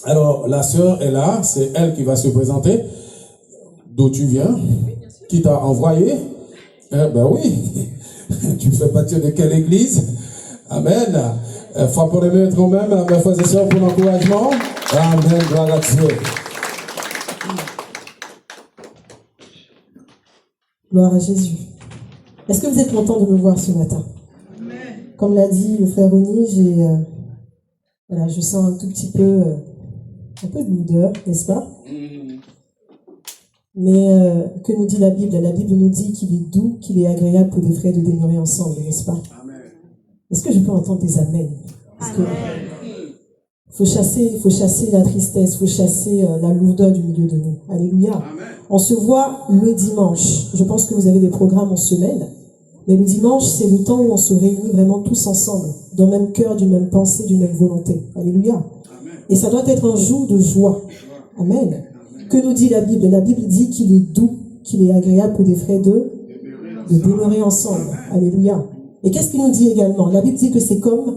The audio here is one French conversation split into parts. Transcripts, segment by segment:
Alors, la sœur est là, c'est elle qui va se présenter. D'où tu viens? Qui t'a envoyé? Ben oui. Tu fais partie de quelle église? Amen. Frappons les mains nous-mêmes, mes frères et sœurs, pour l'encouragement. Amen, gloire à Dieu. Gloire à Jésus. Est-ce que vous êtes content de me voir ce matin? Comme l'a dit le frère Ronny, je sens un tout petit peu, de l'odeur, n'est-ce pas? Mais que nous dit la Bible? La Bible nous dit qu'il est doux, qu'il est agréable pour des frères de demeurer ensemble, n'est-ce pas? Est-ce que je peux entendre des amens? Faut chasser la tristesse, faut chasser la lourdeur du milieu de nous. Alléluia. On se voit le dimanche. Je pense que vous avez des programmes en semaine. Mais le dimanche, c'est le temps où on se réunit vraiment tous ensemble, dans le même cœur, d'une même pensée, d'une même volonté. Alléluia. Et ça doit être un jour de joie. Amen. Que nous dit la Bible? La Bible dit qu'il est doux, qu'il est agréable pour des frères de demeurer ensemble. Alléluia. Et qu'est-ce qu'il nous dit également? La Bible dit que c'est comme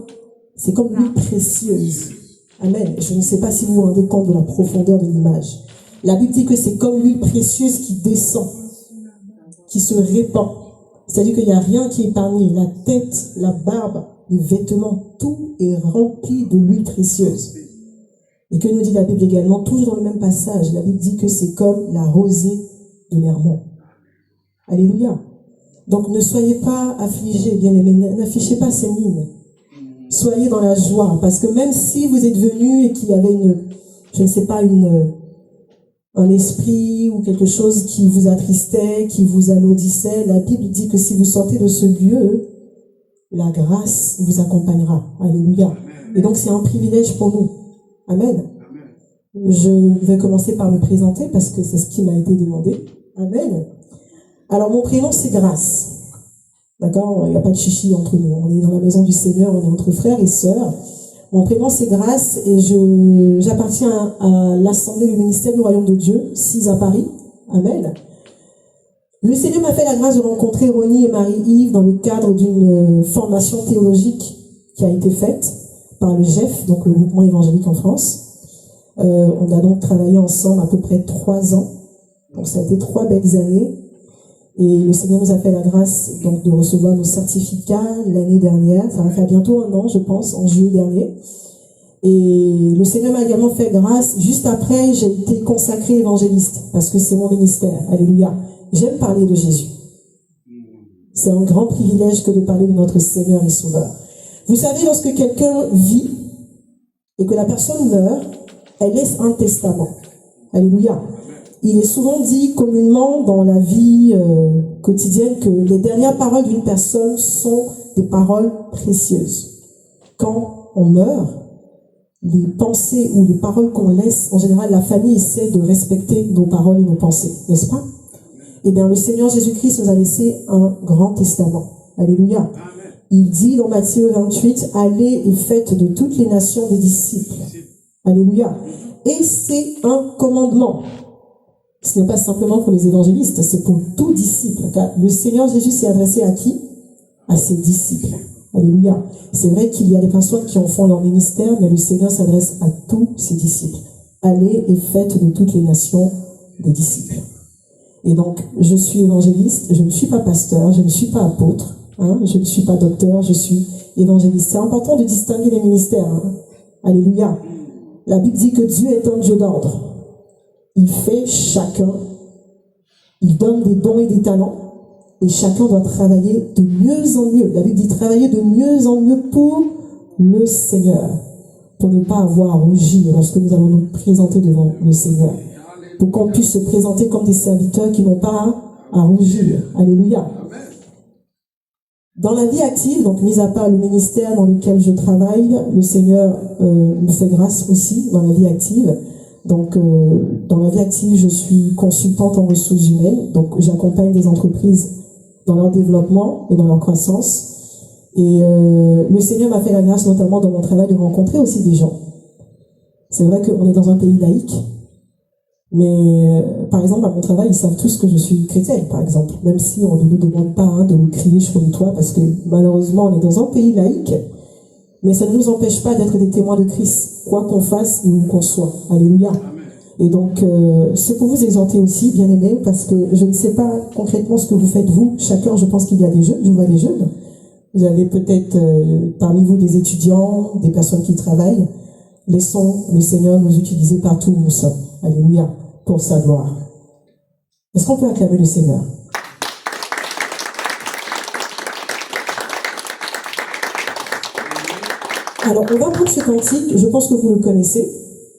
l'huile précieuse. Amen. Je ne sais pas si vous vous rendez compte de la profondeur de l'image. La Bible dit que c'est comme l'huile précieuse qui descend, qui se répand. C'est-à-dire qu'il n'y a rien qui est épargné. La tête, la barbe, les vêtements, tout est rempli de l'huile précieuse. Et que nous dit la Bible également, toujours dans le même passage, la Bible dit que c'est comme la rosée de l'Hermon. Alléluia. Donc ne soyez pas affligés, bien-aimés, n'affichez pas ces mines. Soyez dans la joie, parce que même si vous êtes venus et qu'il y avait un esprit ou quelque chose qui vous attristait, qui vous alourdissait, la Bible dit que si vous sortez de ce lieu, la grâce vous accompagnera. Alléluia. Et donc c'est un privilège pour nous. Amen. Je vais commencer par me présenter parce que c'est ce qui m'a été demandé. Amen. Alors mon prénom c'est Grâce. D'accord? Il n'y a pas de chichi entre nous. On est dans la maison du Seigneur, on est entre frères et sœurs. Mon prénom c'est Grâce et j'appartiens à l'Assemblée du ministère du Royaume de Dieu, 6 à Paris. Amen. Le Seigneur m'a fait la grâce de rencontrer Ronny et Marie-Yves dans le cadre d'une formation théologique qui a été faite par le GEF, donc le groupement évangélique en France. On a donc travaillé ensemble à peu près 3 ans. Donc ça a été 3 belles années. Et le Seigneur nous a fait la grâce donc de recevoir nos certificats l'année dernière. Ça va faire bientôt 1 an, je pense, en juillet dernier. Et le Seigneur m'a également fait grâce. Juste après, j'ai été consacrée évangéliste parce que c'est mon ministère. Alléluia. J'aime parler de Jésus. C'est un grand privilège que de parler de notre Seigneur et Sauveur. Vous savez, lorsque quelqu'un vit et que la personne meurt, elle laisse un testament. Alléluia. Il est souvent dit communément dans la vie quotidienne que les dernières paroles d'une personne sont des paroles précieuses. Quand on meurt, les pensées ou les paroles qu'on laisse, en général, la famille essaie de respecter nos paroles et nos pensées, n'est-ce pas? Eh bien, le Seigneur Jésus-Christ nous a laissé un grand testament. Alléluia. Il dit dans Matthieu 28, « Allez et faites de toutes les nations des disciples. » Alléluia. Et c'est un commandement. Ce n'est pas simplement pour les évangélistes, c'est pour tout disciple. Car le Seigneur Jésus s'est adressé à qui? À ses disciples. Alléluia. C'est vrai qu'il y a des personnes qui en font leur ministère, mais le Seigneur s'adresse à tous ses disciples. Allez et faites de toutes les nations des disciples. Et donc, je suis évangéliste, je ne suis pas pasteur, je ne suis pas apôtre, je ne suis pas docteur, je suis évangéliste. C'est important de distinguer les ministères. Alléluia. La Bible dit que Dieu est un Dieu d'ordre. Il fait chacun, il donne des dons et des talents, et chacun doit travailler de mieux en mieux. La Bible dit travailler de mieux en mieux pour le Seigneur, pour ne pas avoir à rougir lorsque nous allons nous présenter devant le Seigneur, pour qu'on puisse se présenter comme des serviteurs qui n'ont pas à rougir. Alléluia. Dans la vie active, donc mis à part le ministère dans lequel je travaille, le Seigneur me fait grâce aussi dans la vie active. Donc, dans la vie active, je suis consultante en ressources humaines. Donc, j'accompagne des entreprises dans leur développement et dans leur croissance. Et le Seigneur m'a fait la grâce, notamment dans mon travail, de rencontrer aussi des gens. C'est vrai qu'on est dans un pays laïque, mais par exemple, à mon travail, ils savent tous que je suis chrétienne, par exemple. Même si on ne nous demande pas de nous crier sur le toit, parce que malheureusement, on est dans un pays laïque. Mais ça ne nous empêche pas d'être des témoins de Christ, quoi qu'on fasse et où qu'on soit. Alléluia. Et donc, c'est pour vous exhorter aussi, bien aimés, parce que je ne sais pas concrètement ce que vous faites, vous. Chacun, je pense qu'il y a des jeunes, je vois des jeunes. Vous avez peut-être parmi vous des étudiants, des personnes qui travaillent. Laissons le Seigneur nous utiliser partout où nous sommes. Alléluia, pour sa gloire. Est-ce qu'on peut acclamer le Seigneur? Alors, on va prendre ce cantique, je pense que vous le connaissez,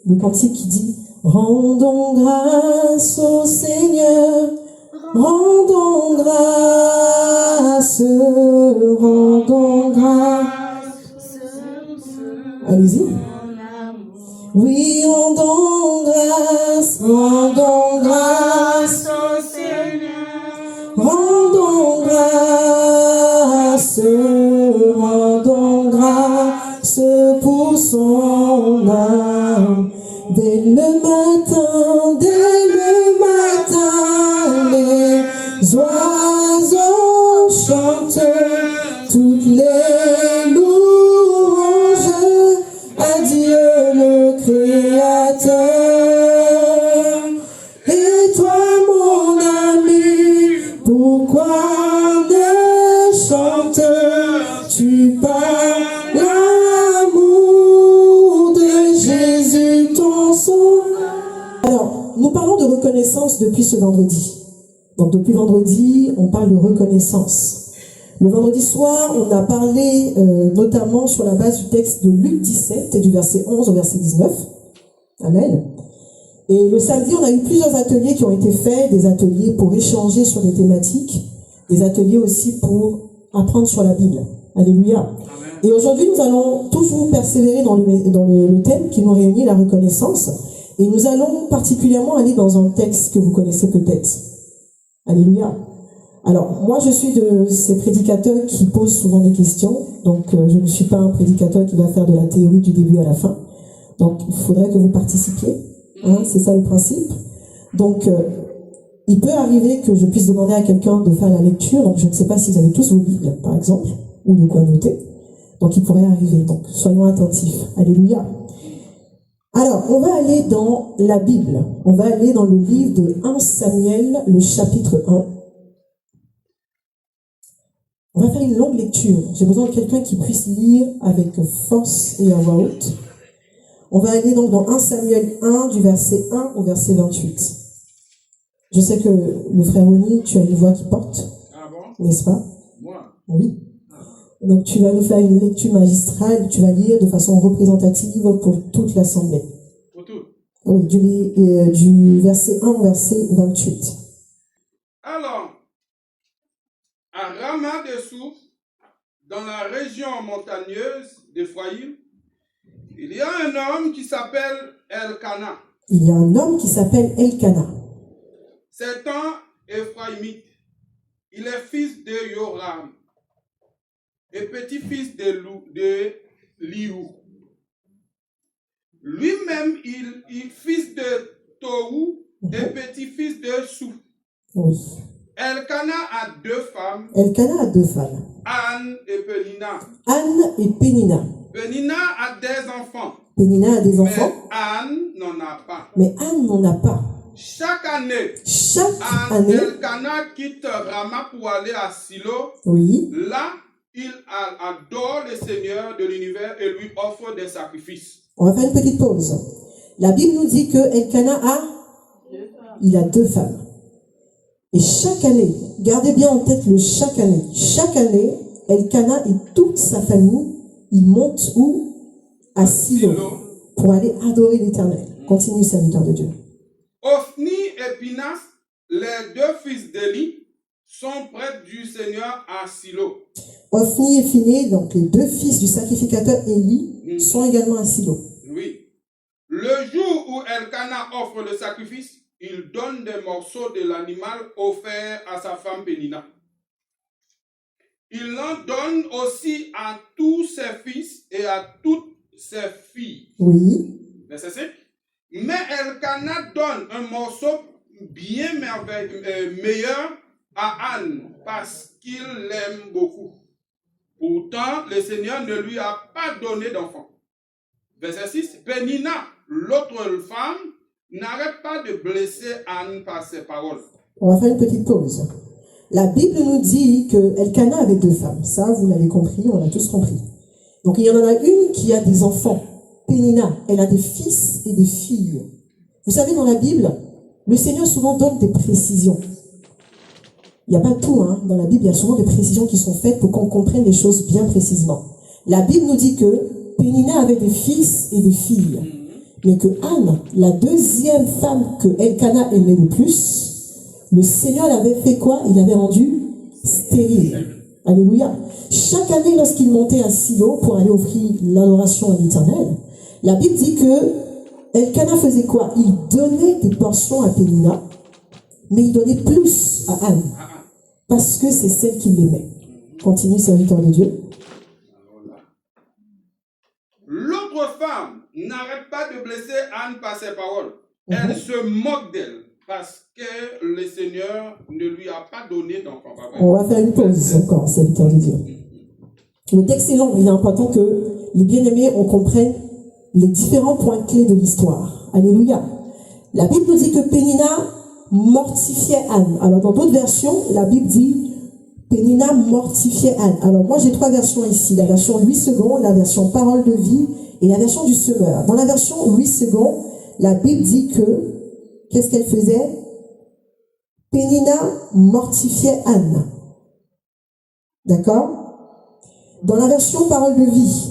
le cantique qui dit « Rendons grâce au Seigneur, rendons grâce, rendons grâce. » Allez-y. Oui, rendons grâce au Seigneur, rendons grâce, rendons grâce pour son âme. Dès le matin, les oiseaux chantent toutes les louanges à Dieu le Créateur. Et toi, mon ami, pourquoi ne chantes-tu pas l'amour de Jésus ton sauveur? Alors, nous parlons de reconnaissance depuis ce vendredi. Donc, depuis vendredi, on parle de reconnaissance. Le vendredi soir, on a parlé notamment sur la base du texte de Luc 17 et du verset 11 au verset 19. Amen. Et le samedi, on a eu plusieurs ateliers qui ont été faits, des ateliers pour échanger sur des thématiques, des ateliers aussi pour apprendre sur la Bible. Alléluia. Amen. Et aujourd'hui, nous allons toujours persévérer dans le thème qui nous réunit, la reconnaissance. Et nous allons particulièrement aller dans un texte que vous connaissez peut-être. Alléluia. Alors, moi, je suis de ces prédicateurs qui posent souvent des questions. Donc, je ne suis pas un prédicateur qui va faire de la théorie du début à la fin. Donc, il faudrait que vous participiez. Hein, c'est ça le principe. Donc, il peut arriver que je puisse demander à quelqu'un de faire la lecture. Donc, je ne sais pas si vous avez tous vos Bibles, par exemple, ou de quoi noter. Donc, il pourrait arriver. Donc, soyons attentifs. Alléluia. Alors, on va aller dans la Bible. On va aller dans le livre de 1 Samuel, le chapitre 1. On va faire une longue lecture. J'ai besoin de quelqu'un qui puisse lire avec force et à voix haute. On va aller donc dans 1 Samuel 1, du verset 1 au verset 28. Je sais que le frère Oni, tu as une voix qui porte. Ah bon? N'est-ce pas? Moi? Oui. Donc tu vas nous faire une lecture magistrale, tu vas lire de façon représentative pour toute l'assemblée. Pour tout? Oui, du verset 1 au verset 28. Alors, à Rama de Souf, dans la région montagneuse d'Éphraïm, il y a un homme qui s'appelle Elkana. Il y a un homme qui s'appelle Elkana. C'est un Éphraïmite. Il est fils de Yoram et petit-fils de Liou. Lui-même, il est fils de Tohu et petit-fils de Souf. Oui. Elkana a deux femmes. Elkana a deux femmes. Anne et Pénina. Anne et Pénina. Pénina a des enfants. Pénina a des enfants. Mais Anne n'en a pas. Mais Anne n'en a pas. Chaque année, Elkana quitte Rama pour aller à Silo. Oui. Là, il adore le Seigneur de l'univers et lui offre des sacrifices. On va faire une petite pause. La Bible nous dit que Elkana il a deux femmes. Et chaque année, gardez bien en tête chaque année, Elkana et toute sa famille, ils montent où? À Silo, pour aller adorer l'Éternel. Continue, serviteur de Dieu. Ophni et Pinas, les deux fils d'Élie, sont prêtres du Seigneur à Silo. Ophni et Phiné, donc les deux fils du sacrificateur Élie, sont également à Silo. Oui. Le jour où Elkana offre le sacrifice, il donne des morceaux de l'animal offert à sa femme Pénina. Il en donne aussi à tous ses fils et à toutes ses filles. Oui. Verset 5. Mais Elkana donne un morceau bien meilleur à Anne parce qu'il l'aime beaucoup. Pourtant, le Seigneur ne lui a pas donné d'enfant. Verset 6. Pénina, l'autre femme, n'arrête pas de blesser Anne par ses paroles. On va faire une petite pause. La Bible nous dit que Elkana avait 2 femmes. Ça, vous l'avez compris, on l'a tous compris. Donc, il y en a une qui a des enfants. Pénina, elle a des fils et des filles. Vous savez, dans la Bible, le Seigneur souvent donne des précisions. Il n'y a pas tout, hein. Dans la Bible, il y a souvent des précisions qui sont faites pour qu'on comprenne les choses bien précisément. La Bible nous dit que Pénina avait des fils et des filles. Mais que Anne, la 2e femme que Elkana aimait le plus, le Seigneur l'avait fait quoi? Il l'avait rendue stérile. Alléluia. Chaque année, lorsqu'il montait à Silo pour aller offrir l'adoration à l'Éternel, la Bible dit que Elkana faisait quoi? Il donnait des portions à Pénina, mais il donnait plus à Anne, parce que c'est celle qui l'aimait. Continue, serviteur de Dieu. L'autre femme n'arrête pas de blesser Anne par ses paroles. Elle se moque d'elle parce que le Seigneur ne lui a pas donné d'enfant. On va faire une pause encore, serviteur de Dieu. Le texte est long, il est important que les bien-aimés, on comprenne les différents points clés de l'histoire. Alléluia. La Bible nous dit que Pénina mortifiait Anne. Alors, dans d'autres versions, la Bible dit Pénina mortifiait Anne. Alors, moi, j'ai 3 versions ici. La version Louis II, la version Parole de vie et la version du Semeur. Dans la version Louis II, la Bible dit que, qu'est-ce qu'elle faisait? Pénina mortifiait Anne. D'accord? Dans la version Parole de vie,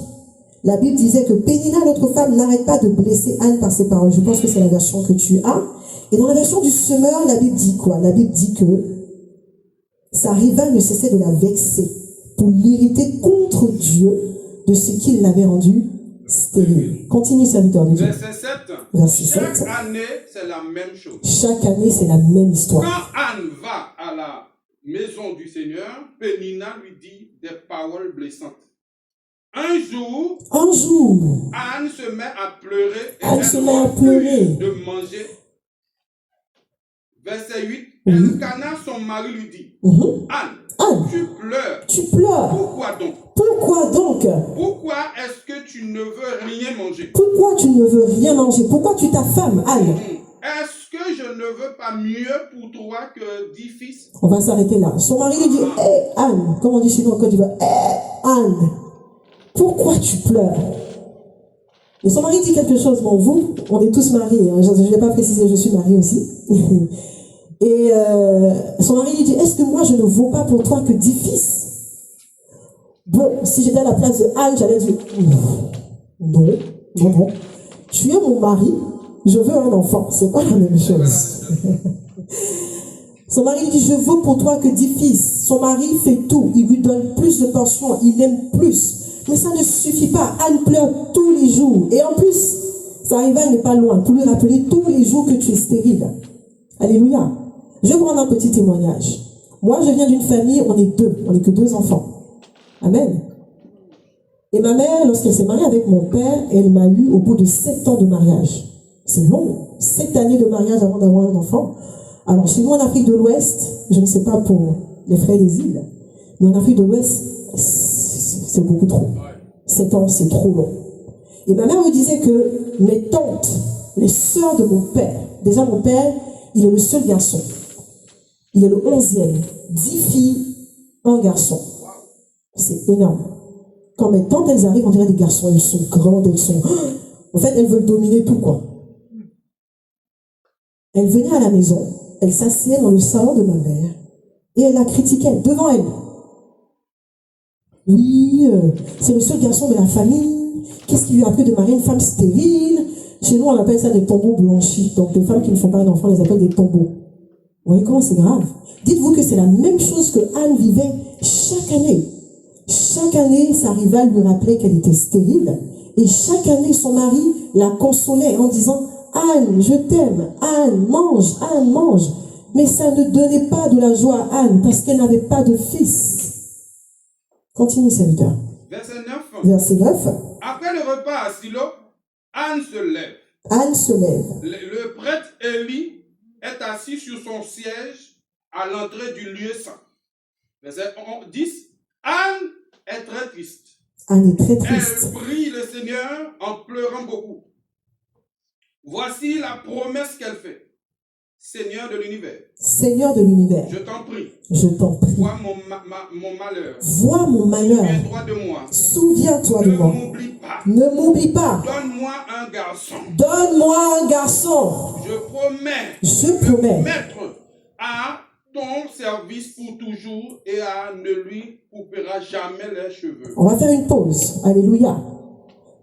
la Bible disait que Pénina, l'autre femme, n'arrête pas de blesser Anne par ses paroles. Je pense que c'est la version que tu as. Et dans la version du Semeur, la Bible dit quoi? La Bible dit que sa rivale ne cessait de la vexer pour l'irriter contre Dieu de ce qu'il l'avait rendue stérile. Continue, serviteur de Dieu. Verset 7. Verset 7. Chaque année, c'est la même chose. Chaque année, c'est la même histoire. Quand Anne va à la maison du Seigneur, Pénina lui dit des paroles blessantes. Un jour, Anne se met à pleurer et Anne se met à pleurer. De manger. Verset 8, Elkana, son mari, lui dit, Anne, tu pleures. Pourquoi donc? Pourquoi est-ce que tu ne veux rien manger? Pourquoi tu ne veux rien manger? Pourquoi tu t'affames, Anne? Est-ce que je ne veux pas mieux pour toi que 10 fils? On va s'arrêter là. Son mari lui dit, Anne, comme on dit chez nous en Côte d'Ivoire, Anne, pourquoi tu pleures? Et son mari dit quelque chose. Bon, vous, on est tous mariés. Hein. Je ne vais pas préciser, je suis mariée aussi. Et son mari lui dit, est-ce que moi je ne vaux pas pour toi que 10 fils? Bon, si j'étais à la place de Anne, j'allais dire, non. Tu es mon mari, je veux un enfant. C'est pas la même chose. Son mari lui dit, je veux pour toi que 10 fils. Son mari fait tout. Il lui donne plus de portions. Il aime plus. Mais ça ne suffit pas. Anne pleure tous les jours. Et en plus, sa rivale n'est pas loin. Pour lui rappeler tous les jours que tu es stérile. Alléluia. Je vais vous rendre un petit témoignage. Moi, je viens d'une famille, on est 2. On n'est que 2 enfants. Amen. Et ma mère, lorsqu'elle s'est mariée avec mon père, elle m'a eu au bout de 7 ans de mariage. C'est long. 7 années de mariage avant d'avoir un enfant. Alors, chez nous, en Afrique de l'Ouest, je ne sais pas pour les frères des îles, mais en Afrique de l'Ouest, c'est beaucoup trop. 7 ans, c'est trop long. Et ma mère me disait que mes tantes, les sœurs de mon père, déjà mon père, il est le seul garçon. Il est le 11e. 10 filles, 1 garçon. C'est énorme. Quand mes tantes, elles arrivent, on dirait des garçons, elles sont grandes, elles sont... En fait, elles veulent dominer tout, quoi. Elle venait à la maison, elle s'asseyait dans le salon de ma mère, et elle la critiquait devant elle. Oui, c'est le seul garçon de la famille. Qu'est-ce qui lui a plu de marier une femme stérile? Chez nous, on appelle ça des tombeaux blanchis. Donc, les femmes qui ne font pas d'enfants, on les appelle des tombeaux. Vous voyez comment c'est grave? Dites-vous que c'est la même chose que Anne vivait chaque année. Chaque année, sa rivale lui rappelait qu'elle était stérile. Et chaque année, son mari la consolait en disant, Anne, je t'aime. Anne, mange. Mais ça ne donnait pas de la joie à Anne parce qu'elle n'avait pas de fils. Continue, serviteur. Verset 9. Verset 9. Après le repas à Silo, Anne se lève. Anne se lève. Le prêtre Élie est assis sur son siège à l'entrée du lieu saint. Verset 10. Anne est très triste. Anne est très triste. Elle prie le Seigneur en pleurant beaucoup. Voici la promesse qu'elle fait. Seigneur de l'univers. Seigneur de l'univers. Je t'en prie. Je t'en prie. Vois mon malheur. Vois mon malheur. Souviens-toi de moi. Souviens-toi de Ne moi. m'oublie pas. Ne m'oublie pas. Donne-moi un garçon. Donne-moi un garçon. Je Je promets. mettre à ton service pour toujours et ne lui coupera jamais les cheveux. On va faire une pause. Alléluia.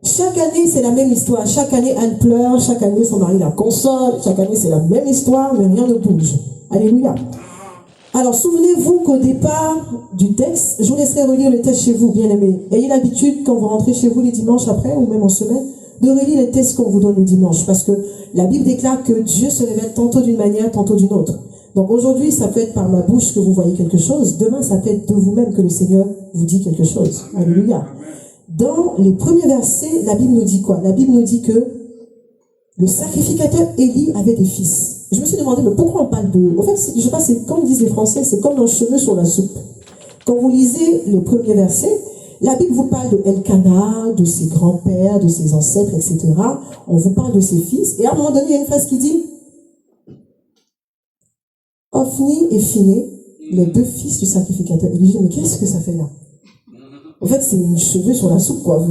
Chaque année, c'est la même histoire. Chaque année, Anne pleure. Chaque année, son mari la console. Chaque année, c'est la même histoire, mais rien ne bouge. Alléluia. Alors, souvenez-vous qu'au départ du texte, je vous laisserai relire le texte chez vous, bien-aimés. Ayez l'habitude, quand vous rentrez chez vous les dimanches après, ou même en semaine, de relire les textes qu'on vous donne le dimanche. Parce que la Bible déclare que Dieu se révèle tantôt d'une manière, tantôt d'une autre. Donc aujourd'hui, ça peut être par ma bouche que vous voyez quelque chose. Demain, ça peut être de vous-même que le Seigneur vous dit quelque chose. Alléluia. Dans les premiers versets, la Bible nous dit quoi? La Bible nous dit que le sacrificateur Élie avait des fils. Je me suis demandé, mais pourquoi on parle de... En fait, je sais pas, c'est comme disent les Français, c'est comme un cheveu sur la soupe. Quand vous lisez les premiers versets, la Bible vous parle de Elkanah, de ses grands-pères, de ses ancêtres, etc. On vous parle de ses fils. Et à un moment donné, il y a une phrase qui dit Ophni et Phiné, les deux fils du sacrificateur Élie. Mais qu'est-ce que ça fait là? En fait, c'est une cheveux sur la soupe, quoi.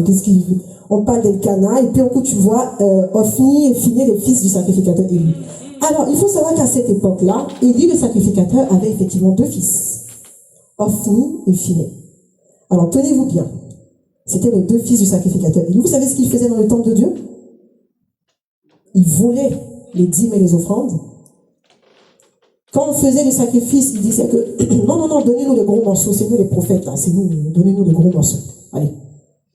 On parle d'Elkanah, et puis au coup, tu vois Ophni et Phiné, les fils du sacrificateur Élie. Alors, il faut savoir qu'à cette époque-là, Élie, le sacrificateur, avait effectivement deux fils, Ophni et Phiné. Alors, tenez-vous bien. C'était les deux fils du sacrificateur Élie. Vous savez ce qu'ils faisaient dans le temple de Dieu? Ils volaient les dîmes et les offrandes. Quand on faisait le sacrifice, il disait que non, donnez-nous les gros morceaux, c'est nous les prophètes, là, c'est nous, donnez-nous les gros morceaux. Allez,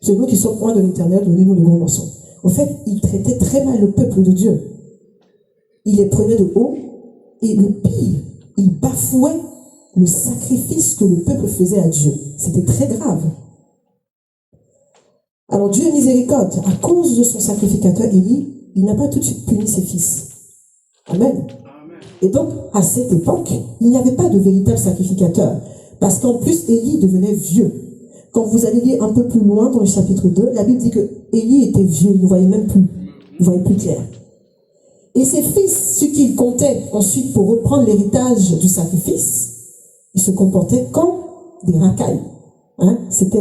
c'est nous qui sommes loin de l'Éternel, donnez-nous les gros morceaux. En fait, il traitait très mal le peuple de Dieu. Il les prenait de haut, et le pire, il bafouait le sacrifice que le peuple faisait à Dieu. C'était très grave. Alors Dieu est miséricorde. À cause de son sacrificateur Élie, il n'a pas tout de suite puni ses fils. Amen. Et donc, à cette époque, il n'y avait pas de véritable sacrificateur. Parce qu'en plus, Élie devenait vieux. Quand vous allez lire un peu plus loin dans le chapitre 2, la Bible dit que Élie était vieux, il ne voyait même plus. Il ne voyait plus clair. Et ses fils, ceux qu'il comptait ensuite pour reprendre l'héritage du sacrifice, ils se comportaient comme des racailles. Hein? C'était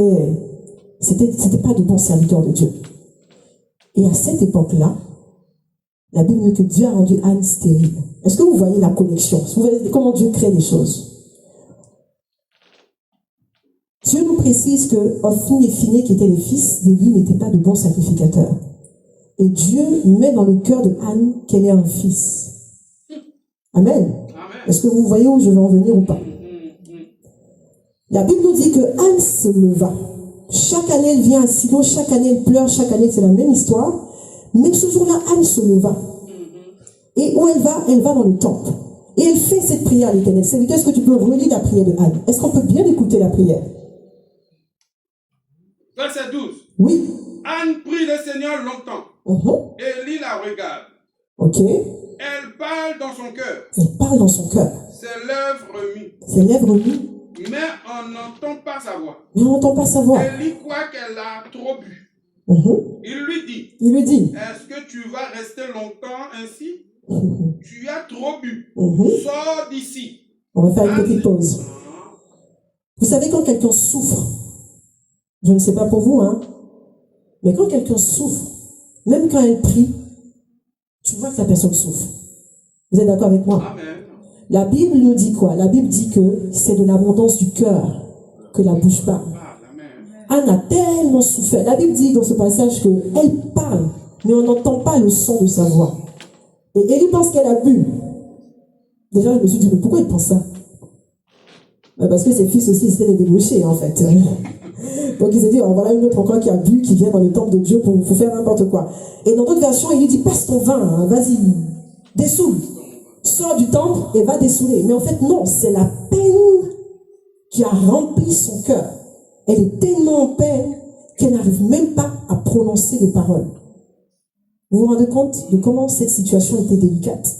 pas de bons serviteurs de Dieu. Et à cette époque-là, la Bible dit que Dieu a rendu Anne stérile. Est-ce que vous voyez la connexion? Vous voyez comment Dieu crée les choses? Dieu nous précise que Ophni et Phiné, qui étaient les fils d'Élie, n'étaient pas de bons sacrificateurs. Et Dieu met dans le cœur de Anne qu'elle ait un fils. Amen. Est-ce que vous voyez où je vais en venir ou pas? La Bible nous dit que Anne se leva. Chaque année, elle vient à Silo, chaque année, elle pleure, chaque année, c'est la même histoire. Mais ce jour-là, Anne se leva. Et où elle va? Elle va dans le temple. Et elle fait cette prière à l'Éternel. Est-ce que tu peux relire la prière de Anne? Est-ce qu'on peut bien écouter la prière? Verset 12. Oui. Anne prie le Seigneur longtemps. Élie la regarde. Ok. Elle parle dans son cœur. Elle parle dans son cœur. Ses lèvres remuent. Ses lèvres remuent. Mais on n'entend pas sa voix. Mais on n'entend pas sa voix. Élie croit qu'elle a trop bu. Il lui dit, est-ce que tu vas rester longtemps ainsi? Tu as trop bu. Sors d'ici. On va faire une petite pause. Vous savez, quand quelqu'un souffre, je ne sais pas pour vous, hein, mais quand quelqu'un souffre, même quand elle prie, tu vois que la personne souffre. Vous êtes d'accord avec moi? Amen. La Bible nous dit quoi? La Bible dit que c'est de l'abondance du cœur que la bouche parle. Anne a tellement souffert. La Bible dit dans ce passage qu'elle parle, mais on n'entend pas le son de sa voix. Et Élie pense qu'elle a bu. Déjà, je me suis dit, mais pourquoi il pense ça? Parce que ses fils aussi, c'était des débauchés, en fait. Donc il s'est dit, oh, voilà une autre encore qui a bu, qui vient dans le temple de Dieu pour faire n'importe quoi. Et dans d'autres versions, il lui dit, passe ton vin, hein, vas-y, dessoule. Sors du temple et va dessouler. Mais en fait, non, c'est la peine qui a rempli son cœur. Elle est tellement en peine qu'elle n'arrive même pas à prononcer des paroles. Vous vous rendez compte de comment cette situation était délicate?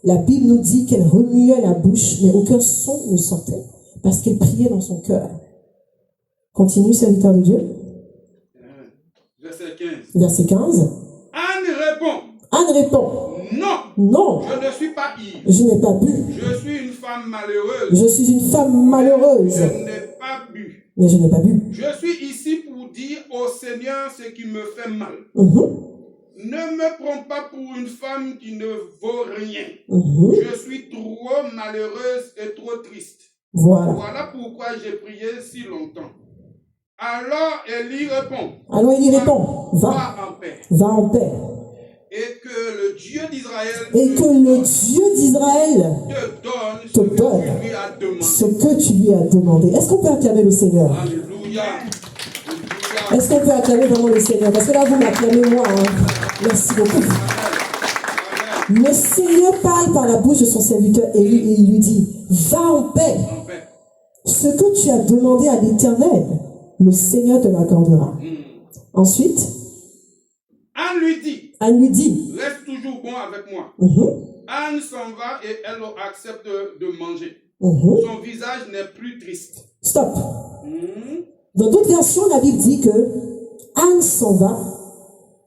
La Bible nous dit qu'elle remuait la bouche, mais aucun son ne sortait, parce qu'elle priait dans son cœur. Continue, serviteur de Dieu. Verset 15. Verset 15. Anne répond. Anne répond. Non. Non. Je ne suis pas ivre. Je n'ai pas bu. Je suis une femme malheureuse. Je suis une femme malheureuse. Je n'ai pas bu. Mais je n'ai pas bu. Je suis ici pour dire au Seigneur ce qui me fait mal. Ne me prends pas pour une femme qui ne vaut rien. Je suis trop malheureuse et trop triste. Voilà. Voilà pourquoi j'ai prié si longtemps. Alors Élie répond. Alors Élie répond. Va en paix. Va en paix. Et que le Dieu d'Israël te donne ce que tu lui as demandé. Est-ce qu'on peut acclamer le Seigneur? Alléluia. Est-ce qu'on peut acclamer vraiment le Seigneur? Parce que là, vous m'acclamez moi. Merci beaucoup. Le Seigneur parle par la bouche de son serviteur Élie et il lui dit, va en paix. Ce que tu as demandé à l'Éternel, le Seigneur te l'accordera. Ensuite, Anne lui dit, reste toujours bon avec moi. Anne s'en va et elle accepte de manger. Son visage n'est plus triste. Stop. Dans d'autres versions, la Bible dit que Anne s'en va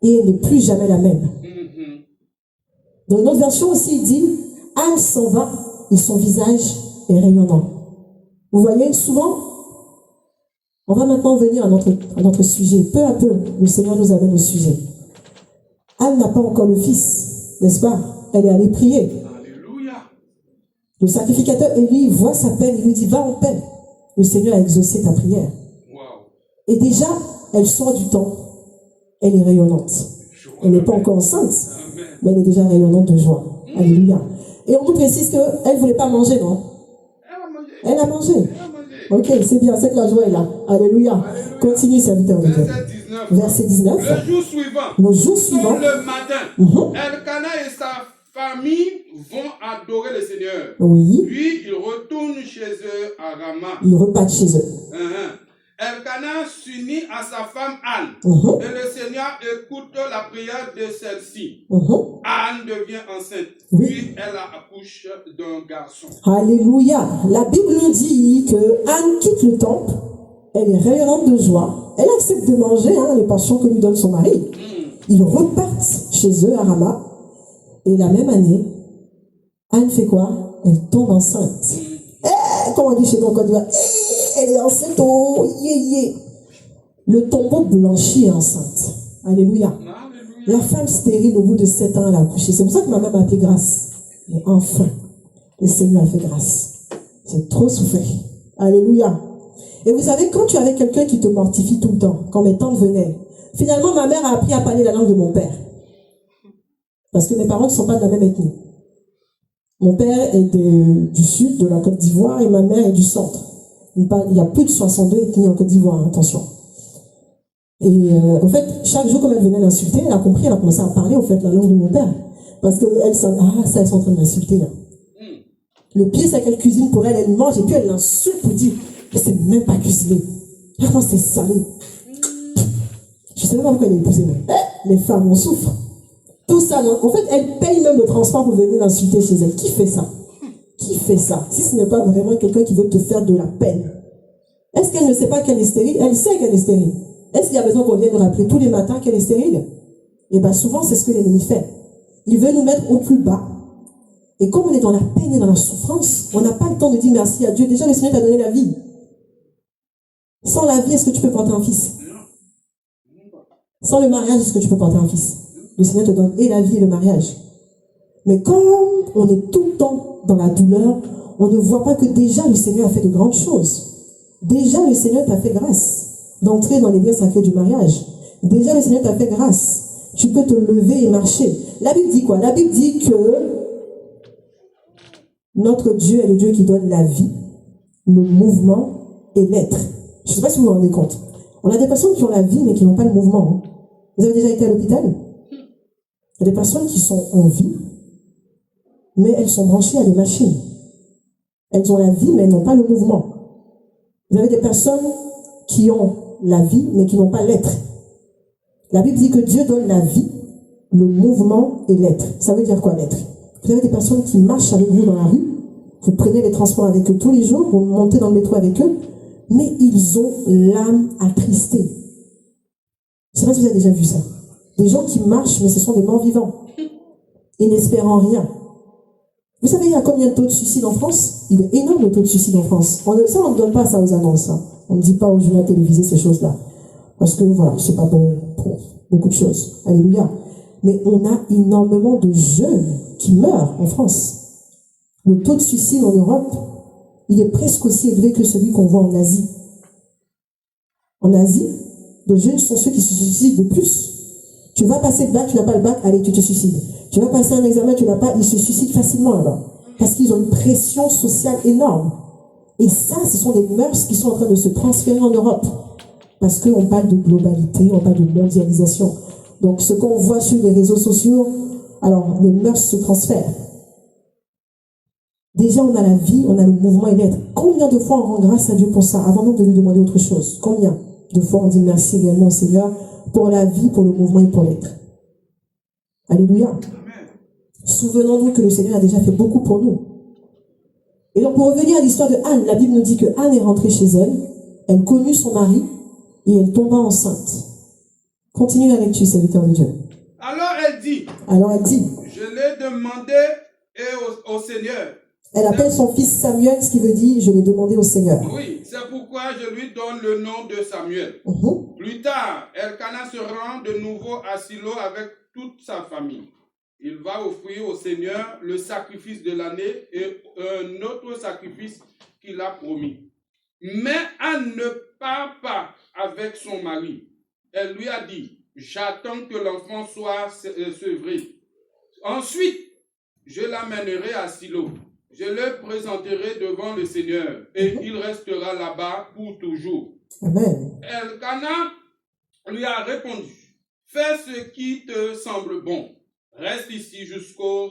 et elle n'est plus jamais la même. Dans une autre version aussi, il dit Anne s'en va et son visage est rayonnant. Vous voyez, souvent, on va maintenant venir à notre sujet. Peu à peu, le Seigneur nous amène au sujet. Anne n'a pas encore le fils, n'est-ce pas? Elle est allée prier. Alléluia. Le sacrificateur Élie voit sa peine, il lui dit, va en paix. Le Seigneur a exaucé ta prière. Wow. Et déjà, elle sort du temps. Elle est rayonnante. Elle n'est pas encore enceinte, mais elle est déjà rayonnante de joie. Alléluia. Et on nous précise qu'elle ne voulait pas manger, non? Elle a mangé. Ok, c'est bien, c'est que la joie est là. Alléluia. Continue, serviteur de Dieu. Verset 19. Le jour suivant, le matin, Elkana et sa famille vont adorer le Seigneur. Oui. Puis ils retournent chez eux à Rama. Ils repartent chez eux. Elkana s'unit à sa femme Anne. Et le Seigneur écoute la prière de celle-ci. Anne devient enceinte. Puis elle accouche d'un garçon. Alléluia. La Bible nous dit que Anne quitte le temple. Elle est rayonnante de joie. Elle accepte de manger les portions que lui donne son mari. Ils repartent chez eux à Rama. Et la même année, Anne fait quoi? Elle tombe enceinte. Comme on dit chez nous en Côte d'Ivoire, elle est enceinte. Oh, Le tombeau blanchi est enceinte. Alléluia. La femme stérile, au bout de 7 ans, elle a accouché. C'est pour ça que ma mère m'a appelé grâce. Mais enfin, le Seigneur a fait grâce. J'ai trop souffert. Alléluia. Et vous savez, quand tu es avec quelqu'un qui te mortifie tout le temps, quand mes tantes venaient, finalement, ma mère a appris à parler la langue de mon père. Parce que mes parents ne sont pas de la même ethnie. Mon père est du sud, de la Côte d'Ivoire, et ma mère est du centre. Il y a plus de 62 ethnies en Côte d'Ivoire, attention. Et en fait, chaque jour, comme elle venait l'insulter, elle a compris, elle a commencé à parler, en fait, la langue de mon père. Parce qu'elle ça, elles sont en train de m'insulter. Le pire, c'est qu'elle cuisine pour elle, elle mange, et puis elle l'insulte pour dire, mais c'est même pas cuisiné. Comment c'est salé. Je sais même pas pourquoi elle est épousée. Les femmes, on souffre. Tout ça, non. En fait, elle paye même le transport pour venir l'insulter chez elle. Qui fait ça? Qui fait ça? Si ce n'est pas vraiment quelqu'un qui veut te faire de la peine. Est-ce qu'elle ne sait pas qu'elle est stérile? Elle sait qu'elle est stérile. Est-ce qu'il y a besoin qu'on vienne nous rappeler tous les matins qu'elle est stérile? Et bien souvent, c'est ce que l'ennemi fait. Il veut nous mettre au plus bas. Et comme on est dans la peine et dans la souffrance, on n'a pas le temps de dire merci à Dieu. Déjà, le Seigneur t'a donné la vie. Sans la vie, est-ce que tu peux porter un fils? Sans le mariage, est-ce que tu peux porter un fils? Le Seigneur te donne et la vie et le mariage. Mais quand on est tout le temps dans la douleur, on ne voit pas que déjà le Seigneur a fait de grandes choses. Déjà le Seigneur t'a fait grâce d'entrer dans les liens sacrés du mariage. Déjà le Seigneur t'a fait grâce. Tu peux te lever et marcher. La Bible dit quoi? La Bible dit que notre Dieu est le Dieu qui donne la vie, le mouvement et l'être. Je ne sais pas si vous vous rendez compte. On a des personnes qui ont la vie mais qui n'ont pas le mouvement. Vous avez déjà été à l'hôpital? Il y a des personnes qui sont en vie, mais elles sont branchées à des machines. Elles ont la vie, mais elles n'ont pas le mouvement. Vous avez des personnes qui ont la vie, mais qui n'ont pas l'être. La Bible dit que Dieu donne la vie, le mouvement et l'être. Ça veut dire quoi, l'être? Vous avez des personnes qui marchent avec vous dans la rue, vous prenez les transports avec eux tous les jours, vous montez dans le métro avec eux, mais ils ont l'âme attristée. Je ne sais pas si vous avez déjà vu ça. Des gens qui marchent, mais ce sont des morts vivants. Ils n'espèrent rien. Vous savez, il y a combien de taux de suicide en France? Il est énorme le taux de suicide en France. On ne donne pas ça aux annonces. Hein. On ne dit pas aux journaux télévisés ces choses-là. Parce que voilà, c'est pas bon pour beaucoup de choses. Alléluia. Mais on a énormément de jeunes qui meurent en France. Le taux de suicide en Europe, il est presque aussi élevé que celui qu'on voit en Asie. En Asie, les jeunes sont ceux qui se suicident le plus. Tu vas passer le bac, tu n'as pas le bac, allez, tu te suicides. Tu vas passer un examen, tu n'as pas, ils se suicident facilement là-bas. Parce qu'ils ont une pression sociale énorme. Et ça, ce sont des mœurs qui sont en train de se transférer en Europe. Parce qu'on parle de globalité, on parle de mondialisation. Donc, ce qu'on voit sur les réseaux sociaux, alors, les mœurs se transfèrent. Déjà, on a la vie, on a le mouvement et l'être. Combien de fois on rend grâce à Dieu pour ça, avant même de lui demander autre chose? Combien de fois on dit merci également au Seigneur pour la vie, pour le mouvement et pour l'être? Alléluia. Souvenons-nous que le Seigneur a déjà fait beaucoup pour nous. Et donc, pour revenir à l'histoire de Anne, la Bible nous dit que Anne est rentrée chez elle, elle connut son mari et elle tomba enceinte. Continue la lecture, serviteur de Dieu. Alors elle dit, je l'ai demandé au Seigneur. Elle appelle son fils Samuel, ce qui veut dire je l'ai demandé au Seigneur. Oui, c'est pourquoi je lui donne le nom de Samuel. Plus tard, Elkana se rend de nouveau à Silo avec toute sa famille. Il va offrir au Seigneur le sacrifice de l'année et un autre sacrifice qu'il a promis. Mais Anne ne part pas avec son mari. Elle lui a dit, j'attends que l'enfant soit sevré. Ensuite, je l'amènerai à Silo. Je le présenterai devant le Seigneur et il restera là-bas pour toujours. Amen. Elkana lui a répondu, fais ce qui te semble bon. Reste ici jusqu'au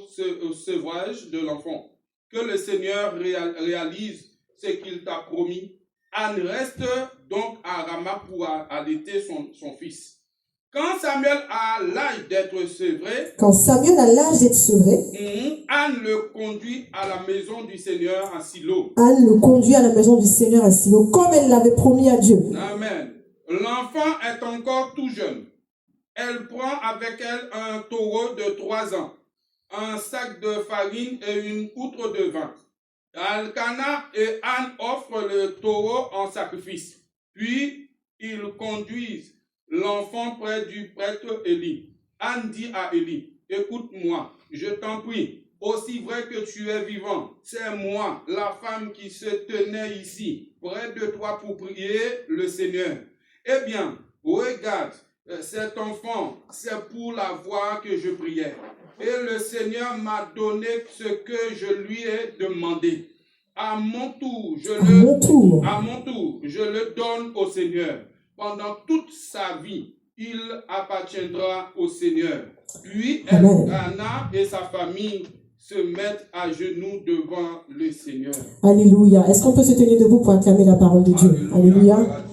sevrage de l'enfant. Que le Seigneur réalise ce qu'il t'a promis. Anne reste donc à Rama pour allaiter son fils. Quand Samuel a l'âge d'être sevré, Anne le conduit à la maison du Seigneur à Silo. Anne le conduit à la maison du Seigneur à Silo, comme elle l'avait promis à Dieu. Amen. L'enfant est encore tout jeune. Elle prend avec elle un taureau de 3 ans, un sac de farine et une outre de vin. Elkana et Anne offrent le taureau en sacrifice. Puis, ils conduisent l'enfant près du prêtre Élie. Anne dit à Élie, écoute-moi, je t'en prie, aussi vrai que tu es vivant, c'est moi, la femme qui se tenait ici, près de toi pour prier le Seigneur. Eh bien, regarde, cet enfant, c'est pour la voix que je priais. Et le Seigneur m'a donné ce que je lui ai demandé. À mon tour, je le donne au Seigneur. Pendant toute sa vie, il appartiendra au Seigneur. Puis Elkana et sa famille se mettent à genoux devant le Seigneur. Alléluia. Est-ce qu'on peut se tenir debout pour acclamer la parole de Dieu? Alléluia. Alléluia.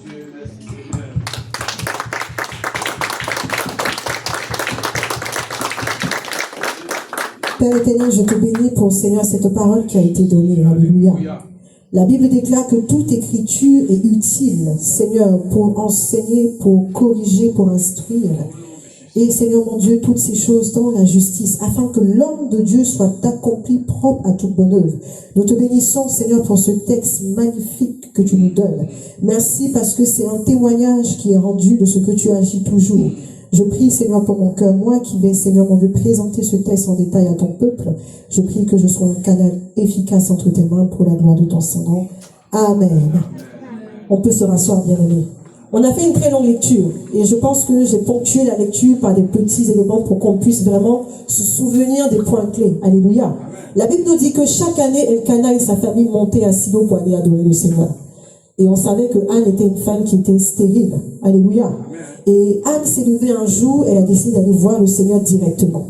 Père éternel, je te bénis pour, Seigneur, cette parole qui a été donnée. Alléluia. La Bible déclare que toute écriture est utile, Seigneur, pour enseigner, pour corriger, pour instruire. Et, Seigneur mon Dieu, toutes ces choses dans la justice, afin que l'homme de Dieu soit accompli, propre à toute bonne œuvre. Nous te bénissons, Seigneur, pour ce texte magnifique que tu nous donnes. Merci parce que c'est un témoignage qui est rendu de ce que tu agis toujours. Je prie, Seigneur, pour mon cœur, moi qui vais, Seigneur mon Dieu, présenter ce texte en détail à ton peuple. Je prie que je sois un canal efficace entre tes mains pour la gloire de ton Saint-Nom. Amen. On peut se rasseoir, bien-aimés. On a fait une très longue lecture et je pense que j'ai ponctué la lecture par des petits éléments pour qu'on puisse vraiment se souvenir des points clés. Alléluia. La Bible nous dit que chaque année, Elkana et sa famille montaient à Silo pour aller adorer le Seigneur. Et on savait que Anne était une femme qui était stérile. Alléluia. Et Anne s'est levée un jour, elle a décidé d'aller voir le Seigneur directement.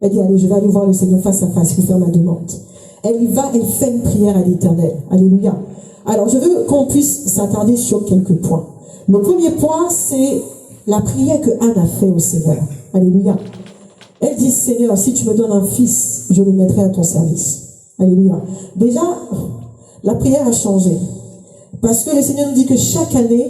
Elle dit, allez, je vais aller voir le Seigneur face à face, lui faire ma demande. Elle y va, elle fait une prière à l'Éternel. Alléluia. Alors, je veux qu'on puisse s'attarder sur quelques points. Le premier point, c'est la prière que Anne a fait au Seigneur. Alléluia. Elle dit, Seigneur, si tu me donnes un fils, je le mettrai à ton service. Alléluia. Déjà, la prière a changé. Parce que le Seigneur nous dit que chaque année,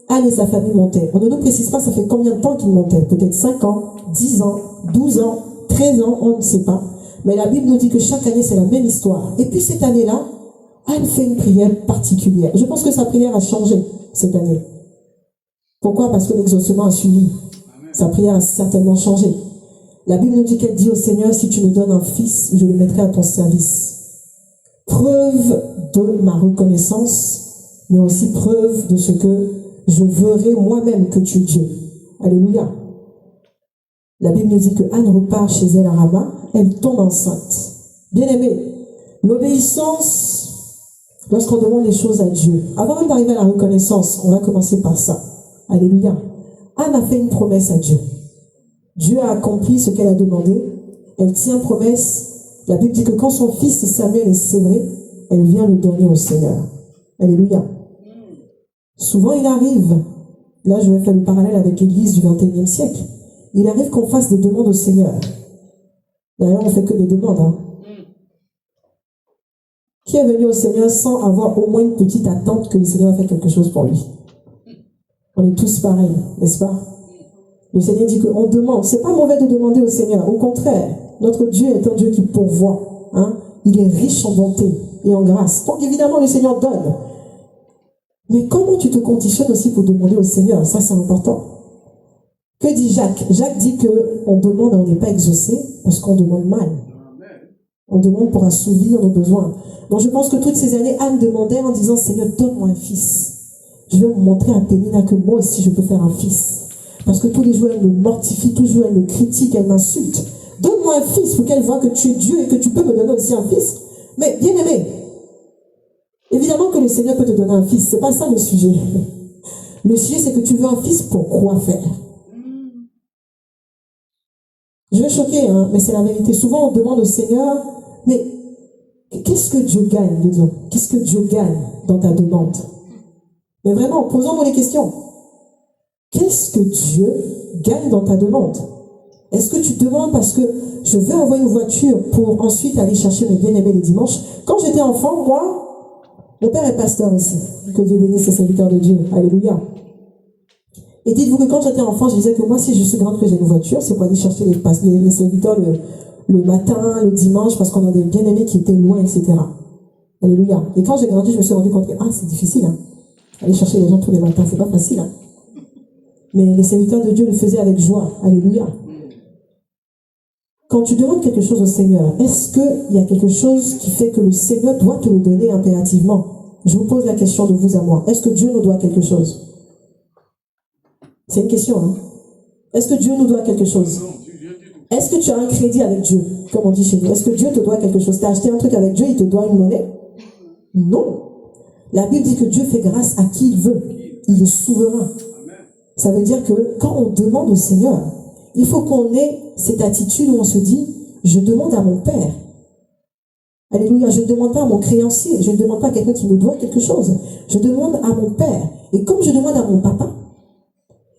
Anne et sa famille montaient. On ne nous précise pas ça fait combien de temps qu'ils montaient. Peut-être 5 ans, 10 ans, 12 ans, 13 ans, on ne sait pas. Mais la Bible nous dit que chaque année, c'est la même histoire. Et puis cette année-là, Anne fait une prière particulière. Je pense que sa prière a changé cette année. Pourquoi? Parce que l'exaucement a suivi. Sa prière a certainement changé. La Bible nous dit qu'elle dit au Seigneur, si tu me donnes un fils, je le mettrai à ton service. Preuve de ma reconnaissance, mais aussi preuve de ce que je verrai moi-même que tu es Dieu. Alléluia. La Bible nous dit que Anne repart chez elle à Rama, elle tombe enceinte. Bien aimé, l'obéissance, lorsqu'on demande les choses à Dieu, avant même d'arriver à la reconnaissance, on va commencer par ça. Alléluia. Anne a fait une promesse à Dieu. Dieu a accompli ce qu'elle a demandé. Elle tient promesse. La Bible dit que quand son fils Samuel est sévré, elle vient le donner au Seigneur. Alléluia. Souvent, il arrive, là je vais faire le parallèle avec l'Église du XXIe siècle, il arrive qu'on fasse des demandes au Seigneur. D'ailleurs, on ne fait que des demandes. Hein. Qui est venu au Seigneur sans avoir au moins une petite attente que le Seigneur a fait quelque chose pour lui? On est tous pareils, n'est-ce pas? Le Seigneur dit qu'on demande. C'est pas mauvais de demander au Seigneur. Au contraire, notre Dieu est un Dieu qui pourvoit. Hein? Il est riche en bonté et en grâce. Donc évidemment, le Seigneur donne. Mais comment tu te conditionnes aussi pour demander au Seigneur? Ça, c'est important. Que dit Jacques? Jacques dit qu'on demande et on n'est pas exaucé parce qu'on demande mal. On demande pour assouvir nos besoins. Donc je pense que toutes ces années, Anne demandait en disant, Seigneur, donne-moi un fils. Je vais vous montrer à Pénina que moi aussi je peux faire un fils. Parce que tous les jours elle me mortifie, tous les jours elle me critique, elle m'insulte. Donne-moi un fils pour qu'elle voie que tu es Dieu et que tu peux me donner aussi un fils. Mais bien aimé, évidemment que le Seigneur peut te donner un fils. C'est pas ça le sujet. Le sujet c'est que tu veux un fils pour quoi faire? Je vais choquer, hein, mais c'est la vérité. Souvent on demande au Seigneur, mais qu'est-ce que Dieu gagne, disons? Qu'est-ce que Dieu gagne dans ta demande? Mais vraiment, posons-nous les questions. Qu'est-ce que Dieu gagne dans ta demande? Est-ce que tu demandes parce que je veux avoir une voiture pour ensuite aller chercher mes bien-aimés les dimanches? Quand j'étais enfant, moi, mon père est pasteur aussi. Que Dieu bénisse les serviteurs de Dieu. Alléluia. Et dites-vous que quand j'étais enfant, je disais que moi, si je suis grande que j'ai une voiture, c'est pour aller chercher les serviteurs le matin, le dimanche, parce qu'on a des bien-aimés qui étaient loin, etc. Alléluia. Et quand j'ai grandi, je me suis rendu compte que, c'est difficile, hein. Aller chercher les gens tous les matins, c'est pas facile, hein. Mais les serviteurs de Dieu le faisaient avec joie. Alléluia. Quand tu demandes quelque chose au Seigneur, est-ce qu'il y a quelque chose qui fait que le Seigneur doit te le donner impérativement? Je vous pose la question de vous à moi. Est-ce que Dieu nous doit quelque chose? C'est une question, hein? Est-ce que Dieu nous doit quelque chose? Est-ce que tu as un crédit avec Dieu, comme on dit chez nous? Est-ce que Dieu te doit quelque chose? Tu as acheté un truc avec Dieu, il te doit une monnaie? Non. La Bible dit que Dieu fait grâce à qui il veut. Il est souverain. Ça veut dire que quand on demande au Seigneur, il faut qu'on ait cette attitude où on se dit, je demande à mon Père. Alléluia, je ne demande pas à mon créancier, je ne demande pas à quelqu'un qui me doit quelque chose. Je demande à mon Père. Et comme je demande à mon papa,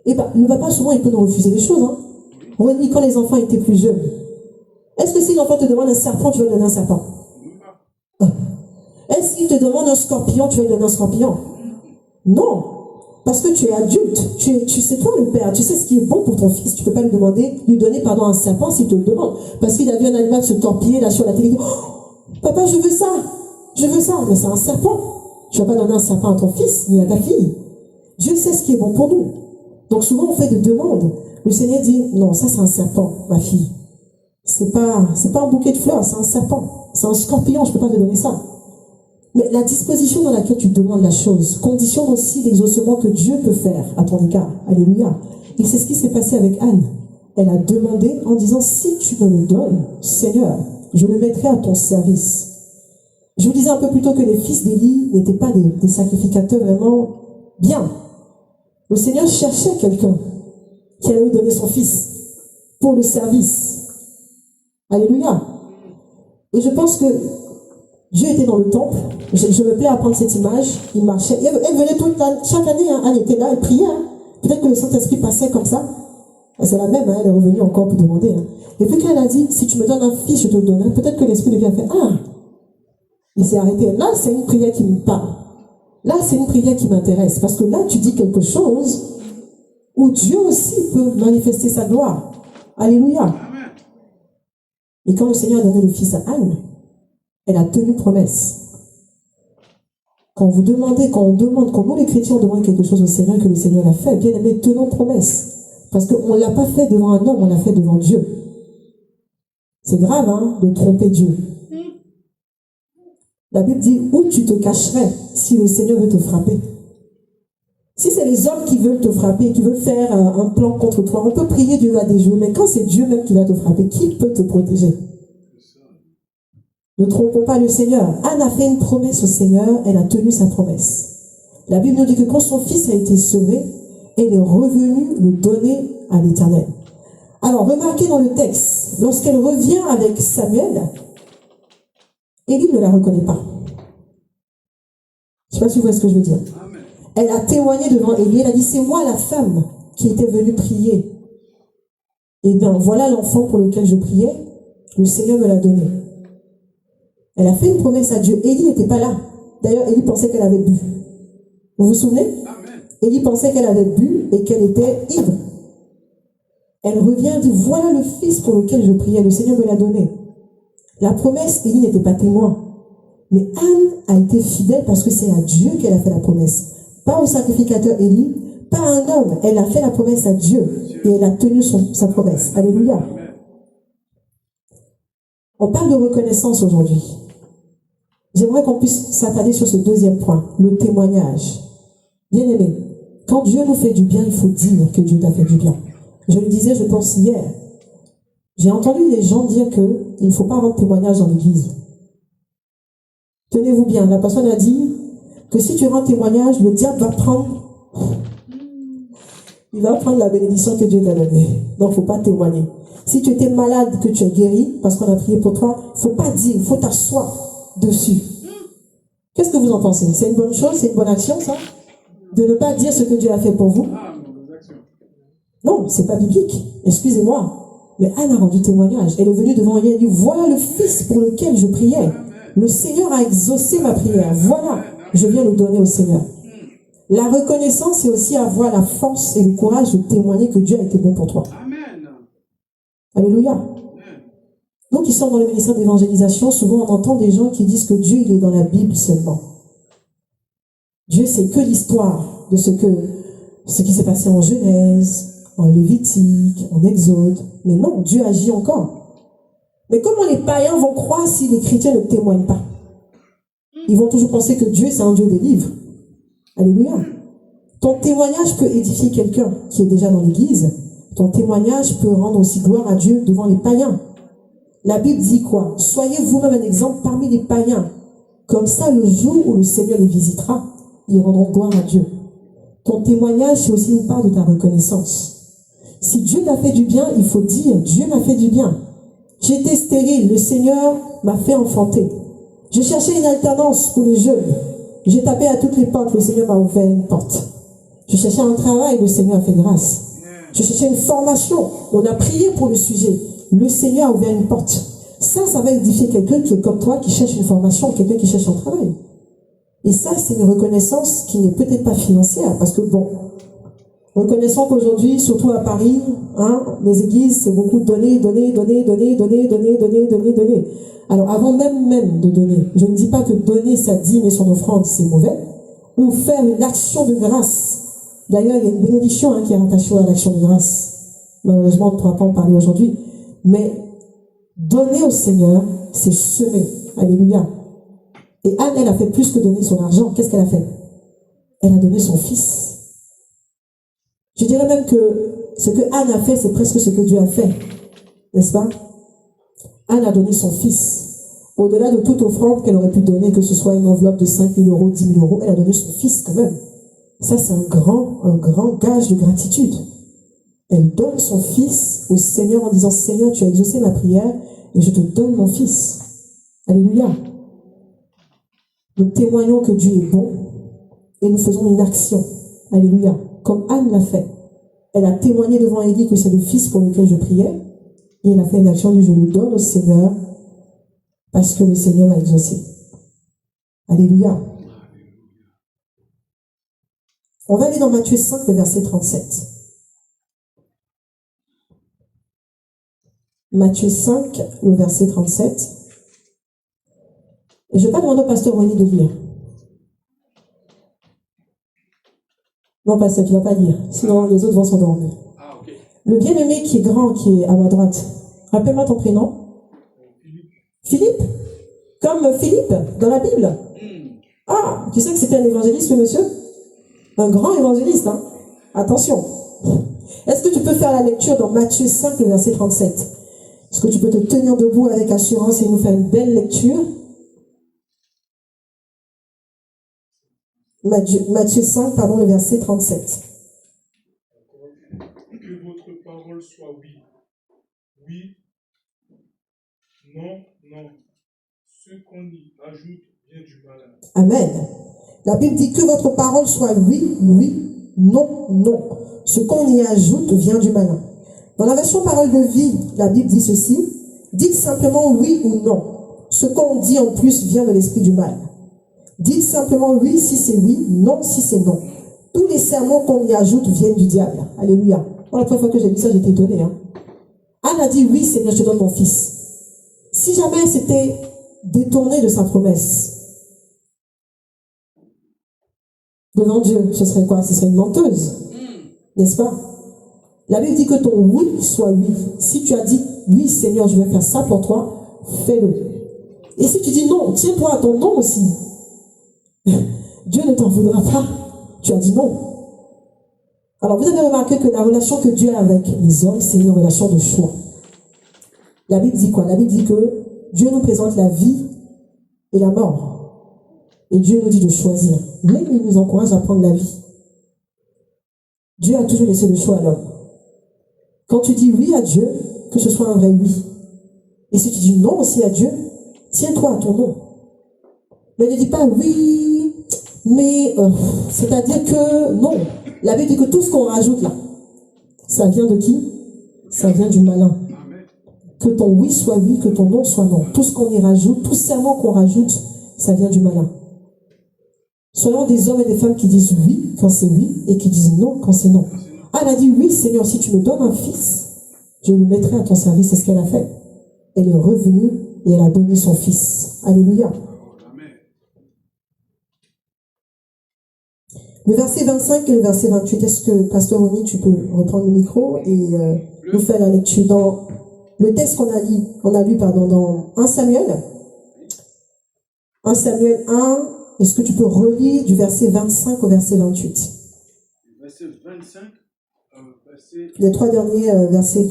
le papa souvent il peut nous refuser des choses. Hein. On a dit quand les enfants étaient plus jeunes. Est-ce que si l'enfant te demande un serpent, tu vas lui donner un serpent? Est-ce qu'il te demande un scorpion, tu vas lui donner un scorpion? Non. Parce que tu es adulte, tu sais toi le père, tu sais ce qui est bon pour ton fils, tu ne peux pas lui donner un serpent s'il te le demande. Parce qu'il a vu un animal se torpiller là sur la télé, il dit, oh, papa je veux ça, mais c'est un serpent. Tu ne vas pas donner un serpent à ton fils, ni à ta fille. Dieu sait ce qui est bon pour nous. Donc souvent on fait des demandes. Le Seigneur dit, non, ça c'est un serpent, ma fille. C'est pas un bouquet de fleurs, c'est un serpent. C'est un scorpion, je ne peux pas te donner ça. Mais la disposition dans laquelle tu demandes la chose conditionne aussi l'exaucement que Dieu peut faire à ton égard. Alléluia. Et c'est ce qui s'est passé avec Anne. Elle a demandé en disant, si tu me le donnes, Seigneur, je le mettrai à ton service. Je vous disais un peu plus tôt que les fils d'Élie n'étaient pas des sacrificateurs vraiment bien. Le Seigneur cherchait quelqu'un qui allait lui donner son fils pour le service. Alléluia. Et je pense que Dieu était dans le temple. Je me plais à prendre cette image. Il marchait. Elle venait chaque année. Hein, elle était là, elle priait. Hein. Peut-être que le Saint-Esprit passait comme ça. C'est la même. Hein, elle est revenue encore pour demander. Hein. Et puis quand elle a dit, si tu me donnes un fils, je te le donnerai. Peut-être que l'Esprit de Dieu a fait, il s'est arrêté. Là, c'est une prière qui me parle. Là, c'est une prière qui m'intéresse, parce que là, tu dis quelque chose où Dieu aussi peut manifester sa gloire. Alléluia. Et quand le Seigneur a donné le fils à Anne, elle a tenu promesse. Quand on demande, quand nous les chrétiens on demande quelque chose au Seigneur que le Seigneur a fait, bien aimé, tenons promesse. Parce qu'on ne l'a pas fait devant un homme, on l'a fait devant Dieu. C'est grave, hein, de tromper Dieu. La Bible dit, où tu te cacherais si le Seigneur veut te frapper? Si c'est les hommes qui veulent te frapper, qui veulent faire un plan contre toi, on peut prier, Dieu va déjouer, mais quand c'est Dieu même qui va te frapper, qui peut te protéger? Ne trompons pas le Seigneur. Anne a fait une promesse au Seigneur, elle a tenu sa promesse. La Bible nous dit que quand son fils a été sauvé, elle est revenue le donner à l'Éternel. Alors, remarquez dans le texte, lorsqu'elle revient avec Samuel, Élie ne la reconnaît pas. Je ne sais pas si vous voyez ce que je veux dire. Elle a témoigné devant Élie, elle a dit, c'est moi la femme qui était venue prier. Eh bien, voilà l'enfant pour lequel je priais, le Seigneur me l'a donné. Elle a fait une promesse à Dieu. Élie n'était pas là. D'ailleurs, Élie pensait qu'elle avait bu. Vous vous souvenez? Élie pensait qu'elle avait bu et qu'elle était ivre. Elle revient et dit, voilà le fils pour lequel je priais, le Seigneur me l'a donné. La promesse, Élie n'était pas témoin. Mais Anne a été fidèle parce que c'est à Dieu qu'elle a fait la promesse. Pas au sacrificateur Élie, pas à un homme. Elle a fait la promesse à Dieu et elle a tenu sa promesse. Alléluia. On parle de reconnaissance aujourd'hui. J'aimerais qu'on puisse s'attarder sur ce deuxième point, le témoignage. Bien aimé, quand Dieu nous fait du bien, il faut dire que Dieu t'a fait du bien. Je le disais, je pense hier, j'ai entendu les gens dire qu'il ne faut pas rendre témoignage dans l'église. Tenez-vous bien, la personne a dit que si tu rends témoignage, le diable va prendre la bénédiction que Dieu t'a donnée. Donc, il ne faut pas témoigner. Si tu étais malade, que tu es guéri, parce qu'on a prié pour toi, il ne faut pas dire, il faut t'asseoir dessus. Qu'est-ce que vous en pensez? C'est une bonne chose, c'est une bonne action, ça? De ne pas dire ce que Dieu a fait pour vous? Non, c'est pas biblique. Excusez-moi. Mais Anne a rendu témoignage. Elle est venue devant elle et a dit, voilà le fils pour lequel je priais. Le Seigneur a exaucé ma prière. Voilà, je viens le donner au Seigneur. La reconnaissance, c'est aussi avoir la force et le courage de témoigner que Dieu a été bon pour toi. Amen. Alléluia. Nous qui sommes dans le ministère d'évangélisation, souvent on entend des gens qui disent que Dieu, il est dans la Bible seulement. Dieu, c'est que l'histoire de ce qui s'est passé en Genèse, en Lévitique, en Exode. Mais non, Dieu agit encore. Mais comment les païens vont croire si les chrétiens ne témoignent pas? Ils vont toujours penser que Dieu, c'est un Dieu des livres. Alléluia. Ton témoignage peut édifier quelqu'un qui est déjà dans l'église. Ton témoignage peut rendre aussi gloire à Dieu devant les païens. La Bible dit quoi? Soyez vous-même un exemple parmi les païens. Comme ça, le jour où le Seigneur les visitera, ils rendront gloire à Dieu. Ton témoignage, c'est aussi une part de ta reconnaissance. Si Dieu t'a fait du bien, il faut dire, Dieu m'a fait du bien. J'étais stérile, le Seigneur m'a fait enfanter. Je cherchais une alternance pour les jeunes. J'ai tapé à toutes les portes, le Seigneur m'a ouvert une porte. Je cherchais un travail, le Seigneur a fait grâce. Je cherchais une formation, on a prié pour le sujet. Le Seigneur a ouvert une porte. Ça va édifier quelqu'un qui est comme toi, qui cherche une formation, quelqu'un qui cherche un travail. Et ça, c'est une reconnaissance qui n'est peut-être pas financière, parce que bon, reconnaissons qu'aujourd'hui, surtout à Paris, les églises, c'est beaucoup donner. Alors, avant même de donner, je ne dis pas que donner sa dîme et son offrande, c'est mauvais, ou faire une action de grâce. D'ailleurs, il y a une bénédiction qui est rattachée à l'action de grâce. Malheureusement, on ne pourra pas en parler aujourd'hui. Mais donner au Seigneur, c'est semer. Alléluia. Et Anne, elle a fait plus que donner son argent. Qu'est-ce qu'elle a fait? Elle a donné son fils. Je dirais même que ce que Anne a fait, c'est presque ce que Dieu a fait. N'est-ce pas? Anne a donné son fils. Au-delà de toute offrande qu'elle aurait pu donner, que ce soit une enveloppe de 5 000 euros, 10 000 euros, elle a donné son fils quand même. Ça, c'est un grand gage de gratitude. Elle donne son fils au Seigneur en disant, Seigneur, tu as exaucé ma prière et je te donne mon fils. Alléluia. Nous témoignons que Dieu est bon et nous faisons une action. Alléluia. Comme Anne l'a fait. Elle a témoigné devant Élie que c'est le fils pour lequel je priais. Et elle a fait une action du je le donne au Seigneur parce que le Seigneur m'a exaucé. Alléluia. On va aller dans Matthieu 5, le verset 37. Matthieu 5, le verset 37. Et je ne vais pas demander au pasteur Ronnie de lire. Non, pasteur, tu ne vas pas lire. Sinon, les autres vont s'endormir. Ah, ok. Le bien-aimé qui est grand, qui est à ma droite. Rappelle-moi ton prénom. Philippe. Comme Philippe, dans la Bible. Ah, tu sais que c'était un évangéliste, le monsieur? Un grand évangéliste, hein? Attention. Est-ce que tu peux faire la lecture dans Matthieu 5, le verset 37? Est-ce que tu peux te tenir debout avec assurance et nous faire une belle lecture? Matthieu 5, pardon, le verset 37. Que votre parole soit oui. Oui. Non, non. Ce qu'on y ajoute vient du malin. Amen. La Bible dit que votre parole soit oui, oui, non, non. Ce qu'on y ajoute vient du malin. Dans la version parole de vie, la Bible dit ceci. Dites simplement oui ou non. Ce qu'on dit en plus vient de l'esprit du mal. Dites simplement oui si c'est oui, non si c'est non. Tous les sermons qu'on y ajoute viennent du diable. Alléluia. Moi, la première fois que j'ai vu ça, j'étais étonnée. Anne a dit oui, Seigneur, je te donne mon fils. Si jamais c'était détourné de sa promesse, devant Dieu, ce serait quoi? Ce serait une menteuse. N'est-ce pas? La Bible dit que ton oui soit oui. Si tu as dit oui, Seigneur, je vais faire ça pour toi, fais-le. Et si tu dis non, tiens-toi à ton non aussi. Dieu ne t'en voudra pas. Tu as dit non. Alors vous avez remarqué que la relation que Dieu a avec les hommes, c'est une relation de choix. La Bible dit quoi? La Bible dit que Dieu nous présente la vie et la mort. Et Dieu nous dit de choisir. Mais il nous encourage à prendre la vie. Dieu a toujours laissé le choix à l'homme. Quand tu dis oui à Dieu, que ce soit un vrai oui. Et si tu dis non aussi à Dieu, tiens-toi à ton non. Mais ne dis pas oui, mais c'est-à-dire que non. La Bible dit que tout ce qu'on rajoute là, ça vient de qui? Ça vient du malin. Que ton oui soit oui, que ton non soit non. Tout ce qu'on y rajoute, tout serment qu'on rajoute, ça vient du malin. Soyons des hommes et des femmes qui disent oui quand c'est oui et qui disent non quand c'est non. Elle a dit oui, Seigneur, si tu me donnes un fils, je le mettrai à ton service. C'est ce qu'elle a fait. Elle est revenue et elle a donné son fils. Alléluia. Le verset 25 et le verset 28, est-ce que, Pasteur Oni, tu peux reprendre le micro et nous faire la lecture dans le texte qu'on a lu dans 1 Samuel. 1 Samuel 1, est-ce que tu peux relire du verset 25 au verset 28? Verset 25, verset... Les 3 derniers versets.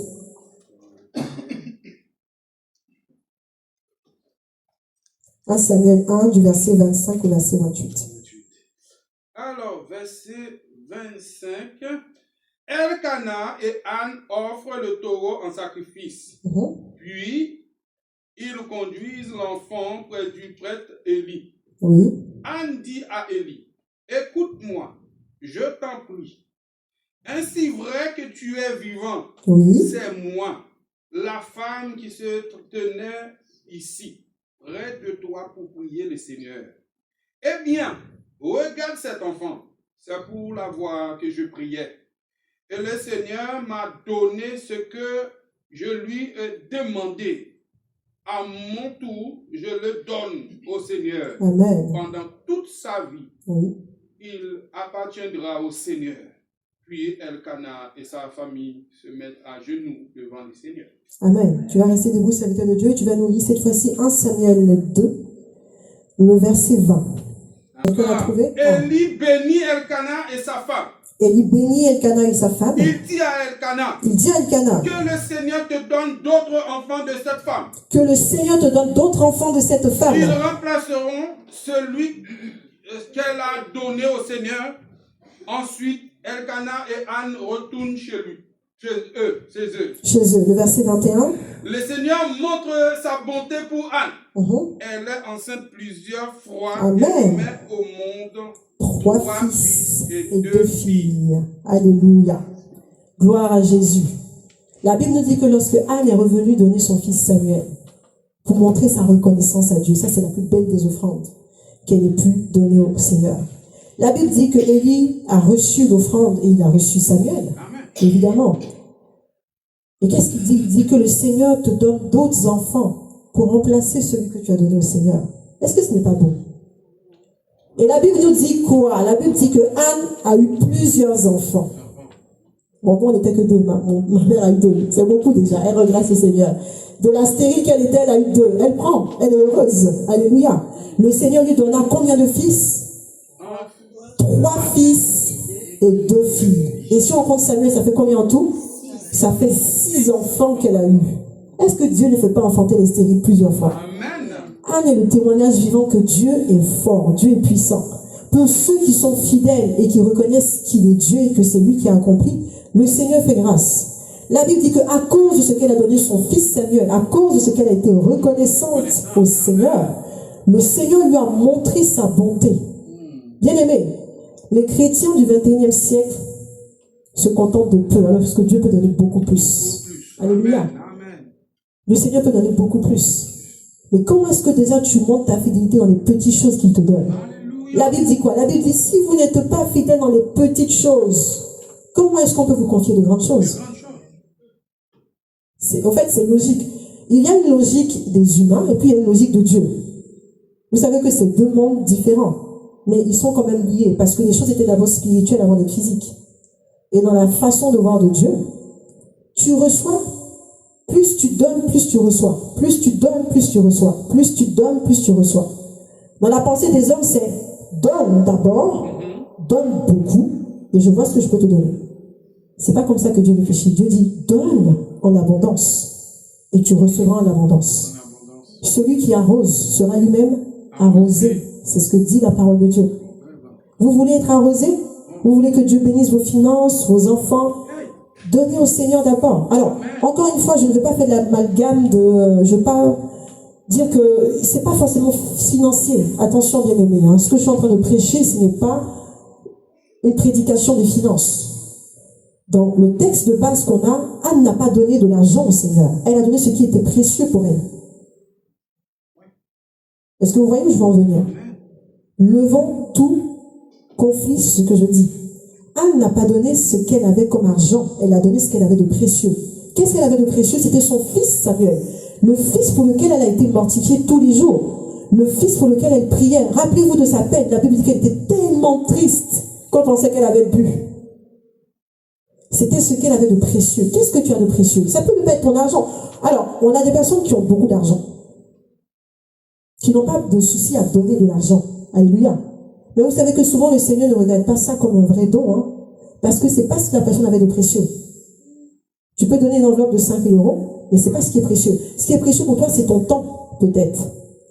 « 1 Samuel 1, du verset 25 au verset 28. » Alors, verset 25. Elkana et Anne offrent le taureau en sacrifice. Puis, ils conduisent l'enfant près du prêtre Élie. Oui. Anne dit à Élie, écoute-moi, je t'en prie. Ainsi vrai que tu es vivant, Oui. c'est moi, la femme qui se tenait ici, près de toi pour prier le Seigneur. Eh bien, regarde cet enfant, c'est pour la voir que je priais. Et le Seigneur m'a donné ce que je lui ai demandé. À mon tour, je le donne au Seigneur. Amen. Pendant toute sa vie, Oui. il appartiendra au Seigneur. Puis Elkana et sa famille se mettent à genoux devant le Seigneur. Amen. Tu vas rester debout, serviteur de Dieu, et tu vas nous lire cette fois-ci 1 Samuel 2, le verset 20. Quelqu'un l'a trouvé? Élie bénit Elkana et sa femme. Élie bénit Elkana et sa femme. Il dit à Elkana, que le Seigneur te donne d'autres enfants de cette femme. Que le Seigneur te donne d'autres enfants de cette femme. Ils remplaceront celui qu'elle a donné au Seigneur. Ensuite, Elkana et Anne retournent chez lui. Chez eux. Le verset 21. Le Seigneur montre sa bonté pour Anne. Elle est enceinte plusieurs fois. Amen. Et met au monde 3 fils et 2 filles. Alléluia. Gloire à Jésus. La Bible nous dit que lorsque Anne est revenue donner son fils Samuel, pour montrer sa reconnaissance à Dieu, ça c'est la plus belle des offrandes qu'elle ait pu donner au Seigneur. La Bible dit que Élie a reçu l'offrande et il a reçu Samuel, évidemment. Et qu'est-ce qu'il dit? Il dit que le Seigneur te donne d'autres enfants pour remplacer celui que tu as donné au Seigneur. Est-ce que ce n'est pas beau? Et la Bible nous dit quoi? La Bible dit que Anne a eu plusieurs enfants. Bon, moi, on n'était que deux. Ma mère a eu deux. C'est beaucoup déjà. Elle regrette le Seigneur. De la stérile qu'elle était, elle a eu deux. Elle prend. Elle est heureuse. Alléluia. Le Seigneur lui donna combien de fils? 3 fils et 2 filles. Et si on compte Samuel, ça fait combien en tout? Ça fait 6 enfants qu'elle a eu. Est-ce que Dieu ne fait pas enfanter les stériles plusieurs fois? Anne est le témoignage vivant que Dieu est fort, Dieu est puissant. Pour ceux qui sont fidèles et qui reconnaissent qu'il est Dieu et que c'est lui qui a accompli, le Seigneur fait grâce. La Bible dit qu'à cause de ce qu'elle a donné son fils Samuel, à cause de ce qu'elle a été reconnaissante au Seigneur, le Seigneur lui a montré sa bonté. Bien aimé, les chrétiens du 21e siècle se contentent de peu, alors parce que Dieu peut donner beaucoup plus. Alléluia. Le Seigneur peut donner beaucoup plus. Mais comment est-ce que déjà tu montres ta fidélité dans les petites choses qu'il te donne? La Bible dit quoi? La Bible dit, si vous n'êtes pas fidèle dans les petites choses, comment est-ce qu'on peut vous confier de grandes choses? En fait, c'est logique. Il y a une logique des humains et puis il y a une logique de Dieu. Vous savez que c'est deux mondes différents, mais ils sont quand même liés parce que les choses étaient d'abord spirituelles avant d'être physiques. Et dans la façon de voir de Dieu, tu reçois, plus tu donnes, plus tu reçois. Plus tu donnes, plus tu reçois. Plus tu donnes, plus tu reçois. Dans la pensée des hommes, c'est donne d'abord, donne beaucoup, et je vois ce que je peux te donner. C'est pas comme ça que Dieu réfléchit. Dieu dit, donne en abondance, et tu recevras en abondance. Celui qui arrose sera lui-même arrosé. C'est ce que dit la parole de Dieu. Vous voulez être arrosé? Vous voulez que Dieu bénisse vos finances, vos enfants? Donnez au Seigneur d'abord. Alors, encore une fois, je ne veux pas faire de l'amalgame je ne veux pas dire que c'est pas forcément financier. Attention, bien aimé. Hein. Ce que je suis en train de prêcher, ce n'est pas une prédication des finances. Dans le texte de base qu'on a, Anne n'a pas donné de l'argent au Seigneur. Elle a donné ce qui était précieux pour elle. Est-ce que vous voyez où je veux en venir? Levons tout conflit, ce que je dis. Anne n'a pas donné ce qu'elle avait comme argent. Elle a donné ce qu'elle avait de précieux. Qu'est-ce qu'elle avait de précieux? C'était son fils Samuel. Le fils pour lequel elle a été mortifiée tous les jours. Le fils pour lequel elle priait. Rappelez-vous de sa peine. La Bible dit qu'elle était tellement triste qu'on pensait qu'elle avait bu. C'était ce qu'elle avait de précieux. Qu'est-ce que tu as de précieux? Ça peut ne pas être ton argent. Alors, on a des personnes qui ont beaucoup d'argent, qui n'ont pas de souci à donner de l'argent. Alléluia. Mais vous savez que souvent le Seigneur ne regarde pas ça comme un vrai don, hein, parce que c'est pas ce que la personne avait de précieux. Tu peux donner une enveloppe de 5 000 €, mais c'est pas ce qui est précieux. Ce qui est précieux pour toi, c'est ton temps, peut-être.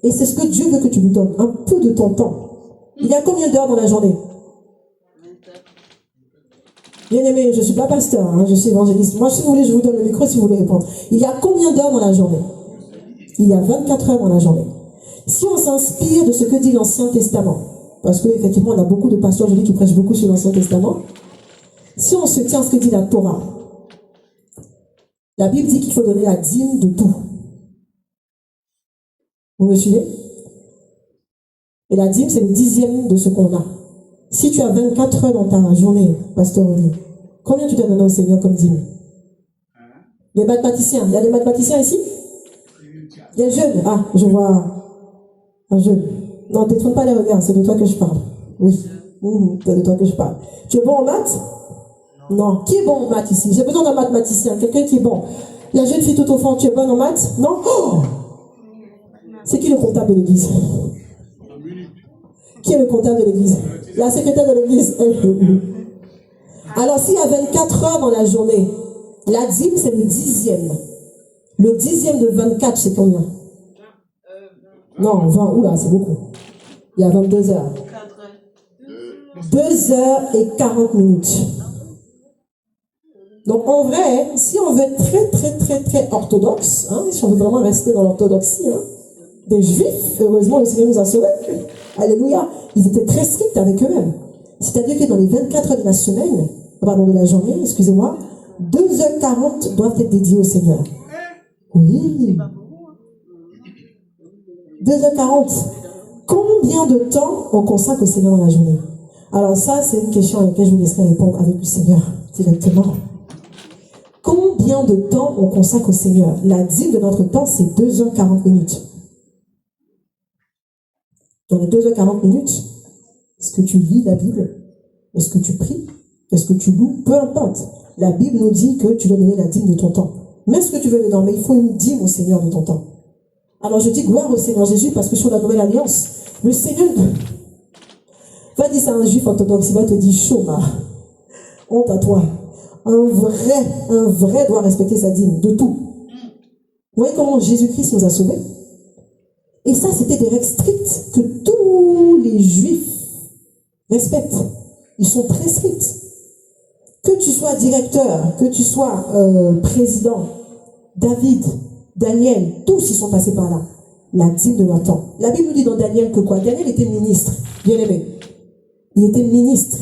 Et c'est ce que Dieu veut que tu lui donnes, un peu de ton temps. Il y a combien d'heures dans la journée? Bien aimé, je ne suis pas pasteur, hein, je suis évangéliste. Moi, si vous voulez, je vous donne le micro si vous voulez répondre. Il y a combien d'heures dans la journée? Il y a 24 heures dans la journée. Si on s'inspire de ce que dit l'Ancien Testament, parce qu'effectivement, on a beaucoup de pasteurs aujourd'hui qui prêchent beaucoup sur l'Ancien Testament, si on se tient à ce que dit la Torah, la Bible dit qu'il faut donner la dîme de tout. Vous me suivez? Et la dîme, c'est le 10e de ce qu'on a. Si tu as 24 heures dans ta journée, pasteur Oli, combien tu dois donner au Seigneur comme dîme? Les mathématiciens, il y a des mathématiciens ici? Il y a des jeunes. Ah, je vois un jeune. Non, ne détourne pas les regards, c'est de toi que je parle. Oui, c'est de toi que je parle. Tu es bon en maths? Non. Qui est bon en maths ici? J'ai besoin d'un mathématicien, quelqu'un qui est bon. La jeune fille tout au fond, tu es bonne en maths? Non? Oh, c'est qui le comptable de l'église? Qui est le comptable de l'église? La secrétaire de l'église. Alors, s'il y a 24 heures dans la journée, la dîme, c'est le 10e. Le 10e de 24, c'est combien? Non, 20, oula, c'est beaucoup. Il y a 22 heures. 2 heures et 40 minutes. Donc, en vrai, si on veut être très, très, très, très orthodoxe, hein, si on veut vraiment rester dans l'orthodoxie, hein, des juifs, heureusement, le Seigneur nous a sauvés. Alléluia. Ils étaient très stricts avec eux-mêmes. C'est-à-dire que dans les 24 heures de la semaine, pardon, de la journée, excusez-moi, 2h40 doivent être dédiées au Seigneur. Oui. 2h40. Combien de temps on consacre au Seigneur dans la journée? Alors ça, c'est une question à laquelle je vous laisserai répondre avec le Seigneur directement. Combien de temps on consacre au Seigneur? La dîme de notre temps, c'est 2h40 minutes. Dans les 2h40 minutes, est-ce que tu lis la Bible? Est-ce que tu pries? Est-ce que tu loues? Peu importe. La Bible nous dit que tu dois donner la dîme de ton temps. Mais ce que tu veux dedans, mais il faut une dîme au Seigneur de ton temps. Alors je dis gloire au Seigneur Jésus parce que sur la nouvelle alliance, le Seigneur va dire ça à un juif orthodoxe, il va te dire Shoma, honte à toi. Un vrai doit respecter sa dîme de tout. Vous voyez comment Jésus-Christ nous a sauvés? Et ça, c'était des règles strictes que tous les juifs respectent. Ils sont très stricts. Que tu sois directeur, que tu sois président, David, Daniel, tous ils sont passés par là. La dîme de leur temps. La Bible nous dit dans Daniel que quoi? Daniel était ministre, bien aimé. Il était ministre.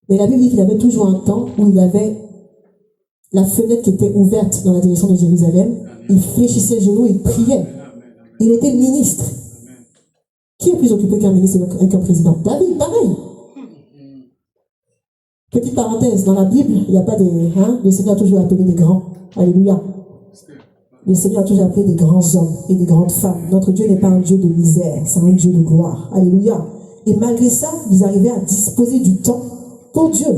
Mais la Bible dit qu'il avait toujours un temps où il avait la fenêtre qui était ouverte dans la direction de Jérusalem. Il fléchissait les genoux, il priait. Il était ministre. Qui est plus occupé qu'un ministre et qu'un président? David, pareil. Petite parenthèse, dans la Bible, il n'y a pas de... le Seigneur a toujours appelé des grands. Alléluia. Le Seigneur a toujours appelé des grands hommes et des grandes femmes. Notre Dieu n'est pas un Dieu de misère, c'est un Dieu de gloire. Alléluia. Et malgré ça, ils arrivaient à disposer du temps pour Dieu.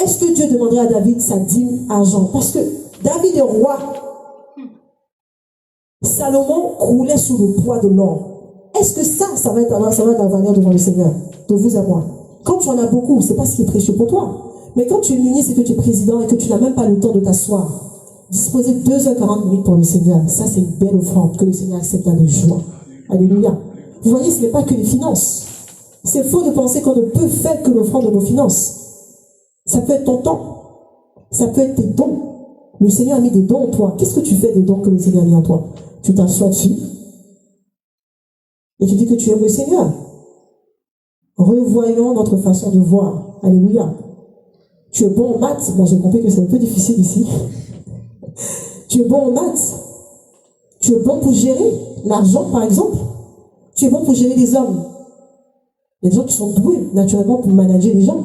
Est-ce que Dieu demanderait à David sa dîme argent? Parce que David est roi. Salomon croulait sous le poids de l'or. Est-ce que ça va être la valeur devant le Seigneur? De vous à moi. Quand tu en as beaucoup, c'est pas ce qui est précieux pour toi. Mais quand tu es ministre et que tu es président et que tu n'as même pas le temps de t'asseoir, disposer 2h40 minutes pour le Seigneur, ça c'est une belle offrande que le Seigneur accepte avec joie. Alléluia. Vous voyez, ce n'est pas que les finances. C'est faux de penser qu'on ne peut faire que l'offrande de nos finances. Ça peut être ton temps. Ça peut être tes dons. Le Seigneur a mis des dons en toi. Qu'est-ce que tu fais des dons que le Seigneur a mis en toi? Tu t'assois dessus et tu dis que tu aimes le Seigneur. Revoyons notre façon de voir. Alléluia. Tu es bon en maths. Bon, j'ai compris que c'est un peu difficile ici. Tu es bon en maths. Tu es bon pour gérer l'argent, par exemple. Tu es bon pour gérer les hommes. Il y a des gens qui sont doués, naturellement, pour manager les gens.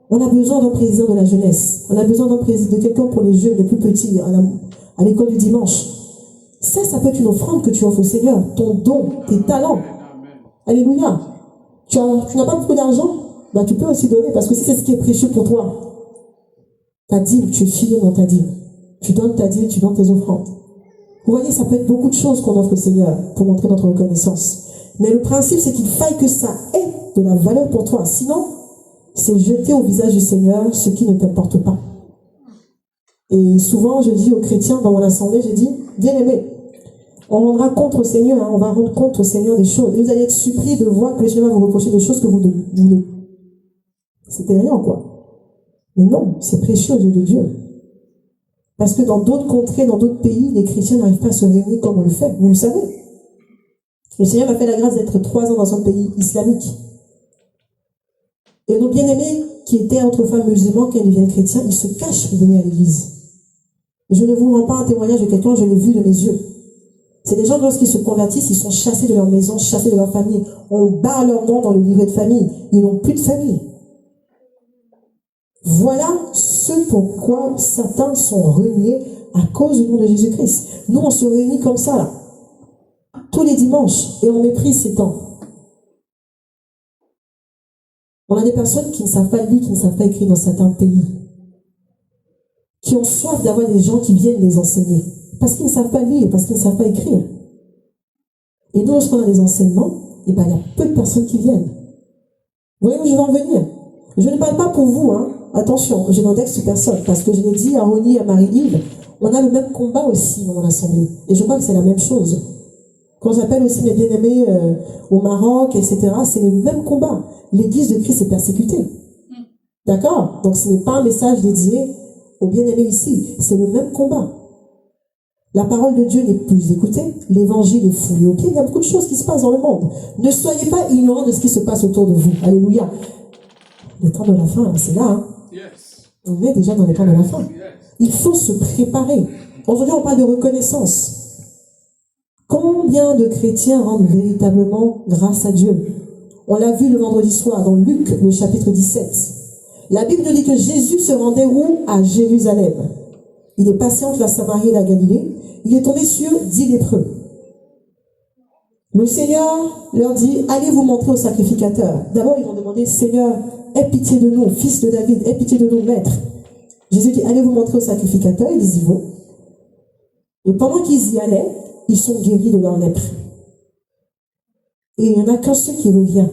On a besoin d'un président de la jeunesse. On a besoin d'un président, de quelqu'un pour les jeunes, les plus petits, à l'école du dimanche. Ça peut être une offrande que tu offres au Seigneur. Ton don, tes talents. Alléluia. Tu n'as pas beaucoup d'argent? Bah, tu peux aussi donner, parce que si c'est ce qui est précieux pour toi, ta dîme, tu es fidèle dans ta dîme. Tu donnes ta dîme, tu donnes tes offrandes. Vous voyez, ça peut être beaucoup de choses qu'on offre au Seigneur pour montrer notre reconnaissance. Mais le principe, c'est qu'il faille que ça ait de la valeur pour toi. Sinon, c'est jeter au visage du Seigneur ce qui ne t'importe pas. Et souvent, je dis aux chrétiens dans mon assemblée, je dis, bien aimé, on rendra compte au Seigneur, on va rendre compte au Seigneur des choses. Et vous allez être surpris de voir que le Seigneur va vous reprocher des choses que vous ne... C'était rien, quoi. Mais non, c'est précieux aux yeux de Dieu. Parce que dans d'autres contrées, dans d'autres pays, les chrétiens n'arrivent pas à se réunir comme on le fait. Vous le savez. Le Seigneur m'a fait la grâce d'être 3 ans dans un pays islamique. Et nos bien-aimés, qui étaient autrefois musulmans, quand ils deviennent chrétiens, ils se cachent pour venir à l'église. Je ne vous rends pas un témoignage de quelqu'un, je l'ai vu de mes yeux. C'est des gens, lorsqu'ils se convertissent, ils sont chassés de leur maison, chassés de leur famille. On bat leur nom dans le livret de famille. Ils n'ont plus de famille. Voilà ce pourquoi certains sont reniés à cause du nom de Jésus-Christ. Nous, on se réunit comme ça, là, tous les dimanches, et on méprise ces temps. On a des personnes qui ne savent pas lire, qui ne savent pas écrire dans certains pays, qui ont soif d'avoir des gens qui viennent les enseigner, parce qu'ils ne savent pas lire, parce qu'ils ne savent pas écrire. Et nous, lorsqu'on a des enseignements, il y a peu de personnes qui viennent. Vous voyez où je veux en venir? Je ne parle pas pour vous, hein. Attention, je n'indexe personne, parce que je l'ai dit à Ronnie et à Marie-Yves, on a le même combat aussi dans mon assemblée. Et je crois que c'est la même chose. Quand j'appelle aussi mes bien-aimés au Maroc, etc., c'est le même combat. L'Église de Christ est persécutée. D'accord? Donc ce n'est pas un message dédié aux bien-aimés ici. C'est le même combat. La parole de Dieu n'est plus écoutée. L'évangile est foulé au pied. Il y a beaucoup de choses qui se passent dans le monde. Ne soyez pas ignorants de ce qui se passe autour de vous. Alléluia. Les temps de la fin, c'est là. Hein? On est déjà dans les temps de la fin. Il faut se préparer. Aujourd'hui, on parle de reconnaissance. Combien de chrétiens rendent véritablement grâce à Dieu On l'a vu le vendredi soir dans Luc, le chapitre 17. La Bible nous dit que Jésus se rendait où? À Jérusalem. Il est passé entre la Samarie et la Galilée. Il est tombé sur 10 lépreux. Le Seigneur leur dit, allez vous montrer au sacrificateur. D'abord, ils vont demander, Seigneur, aie pitié de nous, fils de David, aie pitié de nous, maître. Jésus dit, allez vous montrer au sacrificateur, ils y vont. Et pendant qu'ils y allaient, ils sont guéris de leur lèpre. Et il n'y en a qu'un seul qui revient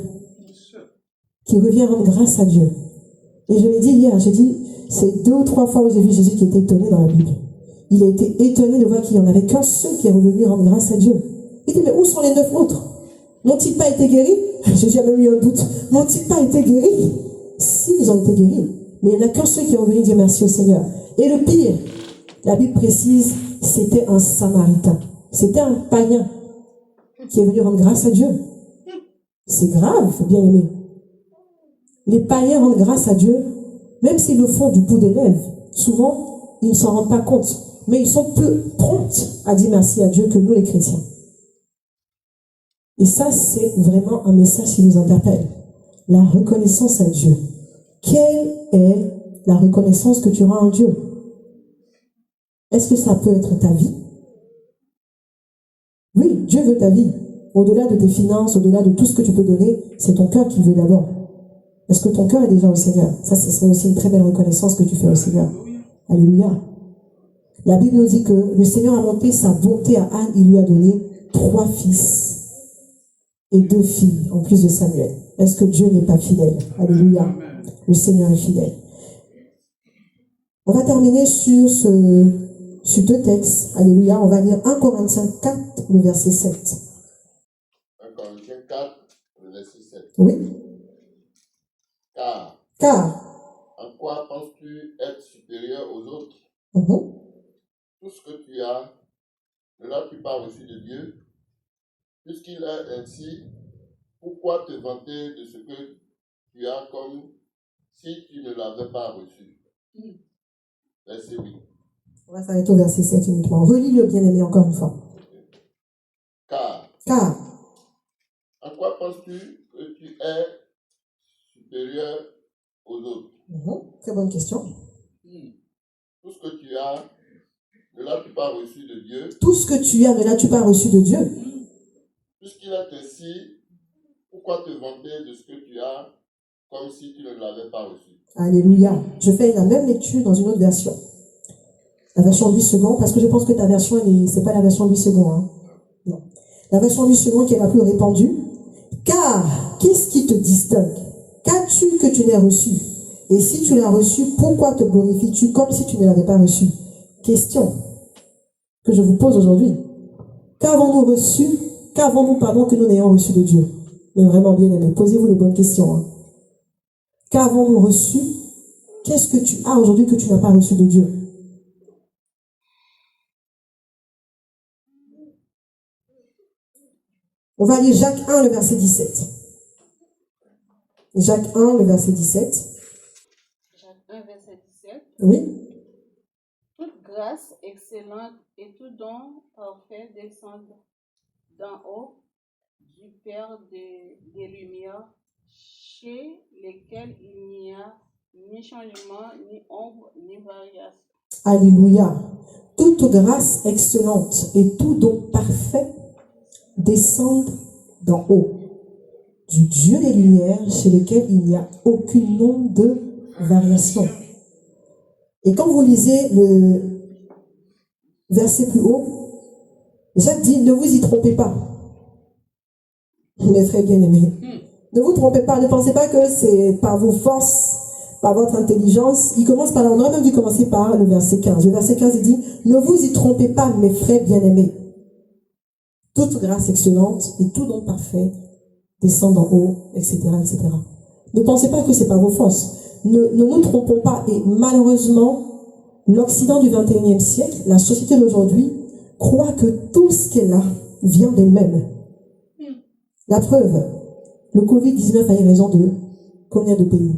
rendre grâce à Dieu. Et je l'ai dit hier, j'ai dit, c'est 2 ou 3 fois où j'ai vu Jésus qui était étonné dans la Bible. Il a été étonné de voir qu'il n'y en avait qu'un seul qui est revenu rendre grâce à Dieu. Il dit, mais où sont les 9 autres? N'ont-ils pas été guéris? Jésus a même eu un doute. N'ont-ils pas été guéris? Si, ils ont été guéris. Mais il n'y en a qu'un seul qui est revenu dire merci au Seigneur. Et le pire, la Bible précise, c'était un Samaritain. C'était un païen qui est venu rendre grâce à Dieu. C'est grave, bien aimé. Les païens rendent grâce à Dieu, même s'ils le font du bout des lèvres. Souvent, ils ne s'en rendent pas compte. Mais ils sont plus prompts à dire merci à Dieu que nous, les chrétiens. Et ça, c'est vraiment un message qui nous interpelle. La reconnaissance à Dieu. Quelle est la reconnaissance que tu rends à Dieu? Est-ce que ça peut être ta vie? Oui, Dieu veut ta vie. Au-delà de tes finances, au-delà de tout ce que tu peux donner, c'est ton cœur qui veut d'abord. Est-ce que ton cœur est déjà au Seigneur? Ça, ce serait aussi une très belle reconnaissance que tu fais au Seigneur. Alléluia. La Bible nous dit que le Seigneur a montré sa bonté à Anne. Il lui a donné 3 fils et 2 filles, en plus de Samuel. Est-ce que Dieu n'est pas fidèle? Alléluia. Le Seigneur est fidèle. On va terminer sur 2 textes. Alléluia. On va lire 1 Corinthiens 4, le verset 7. 1 Corinthiens 4, le verset 7. Oui. Car, en quoi penses-tu être supérieur aux autres? Tout ce que tu as, ne l'as-tu pas reçu de Dieu? Puisqu'il est ainsi, pourquoi te vanter de ce que tu as comme si tu ne l'avais pas reçu? Verset 8. On va s'arrêter au verset 7 uniquement. Relis-le, bien-aimé, encore une fois. Car, en quoi penses-tu que tu es supérieur aux autres? Très bonne question. Tout ce que tu as, ne l'as-tu pas reçu de Dieu? Tout ce que tu as, ne l'as-tu pas reçu de Dieu? Puisqu'il est ainsi, pourquoi te vanter de ce que tu as comme si tu ne l'avais pas reçu? Alléluia. Je fais la même lecture dans une autre version. La version Louis II, parce que je pense que ta version, c'est pas la version Louis II. Hein. Non. La version Louis II qui est la plus répandue. Car, qu'est-ce qui te distingue? Qu'as-tu que tu n'aies reçu? Et si tu l'as reçu, pourquoi te glorifies-tu comme si tu ne l'avais pas reçu? Question que je vous pose aujourd'hui. Qu'avons-nous reçu? Qu'avons-nous, que nous n'ayons reçu de Dieu? Mais vraiment bien aimé, posez-vous les bonnes questions. Hein. Qu'avons-nous reçu? Qu'est-ce que tu as aujourd'hui que tu n'as pas reçu de Dieu? On va lire Jacques 1, le verset 17. Jacques 1, le verset 17. Jacques 1, verset 17. Oui. Toute grâce excellente et tout don parfait descendent d'en haut du Père des Lumières, chez lesquels il n'y a ni changement, ni ombre, ni variation. Alléluia. Toute grâce excellente et tout don parfait descendent d'en haut, du Dieu des Lumières, chez lequel il n'y a aucune nombre de variation. Et quand vous lisez le verset plus haut, Jacques dit, ne vous y trompez pas. Mes frères bien-aimés, ne vous trompez pas, ne pensez pas que c'est par vos forces, par votre intelligence. Il commence par là, on aurait même dû commencer par le verset 15. Le verset 15, il dit, ne vous y trompez pas, mes frères bien-aimés. Toute grâce excellente et tout don parfait descend d'en haut, etc., etc. Ne pensez pas que c'est par vos forces. Ne nous trompons pas. Et malheureusement, l'Occident du 21e siècle, la société d'aujourd'hui, croit que tout ce qu'elle a vient d'elle-même. La preuve, le Covid-19 a eu raison de combien de pays?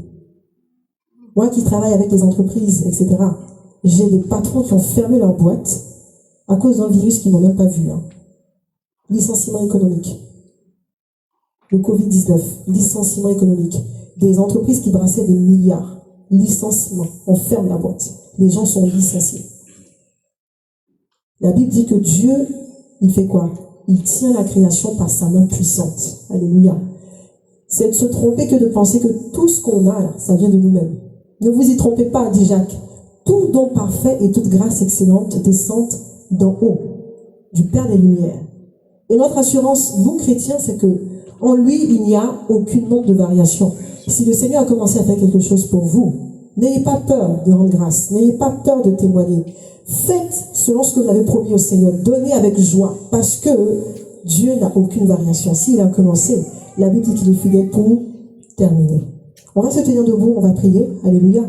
Moi qui travaille avec les entreprises, etc., j'ai des patrons qui ont fermé leurs boîtes à cause d'un virus qu'ils n'ont même pas vu. Licenciement économique. le Covid-19, licenciement économique, des entreprises qui brassaient des milliards, licenciement, on ferme la boîte, les gens sont licenciés. La Bible dit que Dieu, il fait quoi? Il tient la création par sa main puissante. Alléluia. C'est de se tromper que de penser que tout ce qu'on a là, ça vient de nous-mêmes. Ne vous y trompez pas, dit Jacques. Tout don parfait et toute grâce excellente descendent d'en haut, du Père des Lumières. Et notre assurance, nous chrétiens, c'est que en lui, il n'y a aucune nombre de variation. Si le Seigneur a commencé à faire quelque chose pour vous, n'ayez pas peur de rendre grâce, n'ayez pas peur de témoigner. Faites selon ce que vous avez promis au Seigneur, donnez avec joie, parce que Dieu n'a aucune variation. S'il a commencé, la Bible dit qu'il est fidèle pour terminer. On va se tenir debout, on va prier. Alléluia.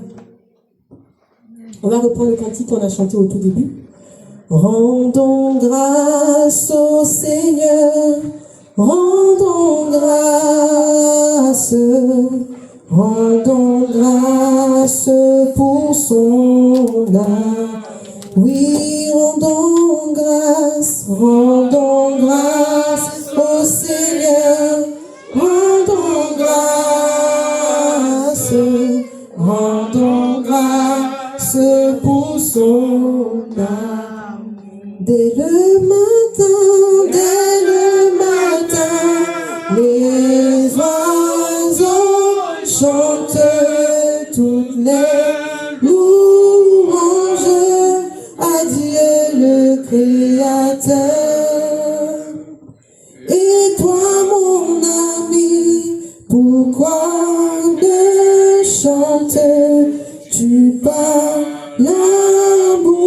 On va reprendre le cantique qu'on a chanté au tout début. Rendons grâce au Seigneur, rendons grâce pour son âme. Oui, rendons grâce au Seigneur, rendons grâce pour son âme. Dès le matin, les oiseaux chantent toutes les louanges à Dieu le Créateur. Et toi, mon ami, pourquoi ne chantes-tu pas l'amour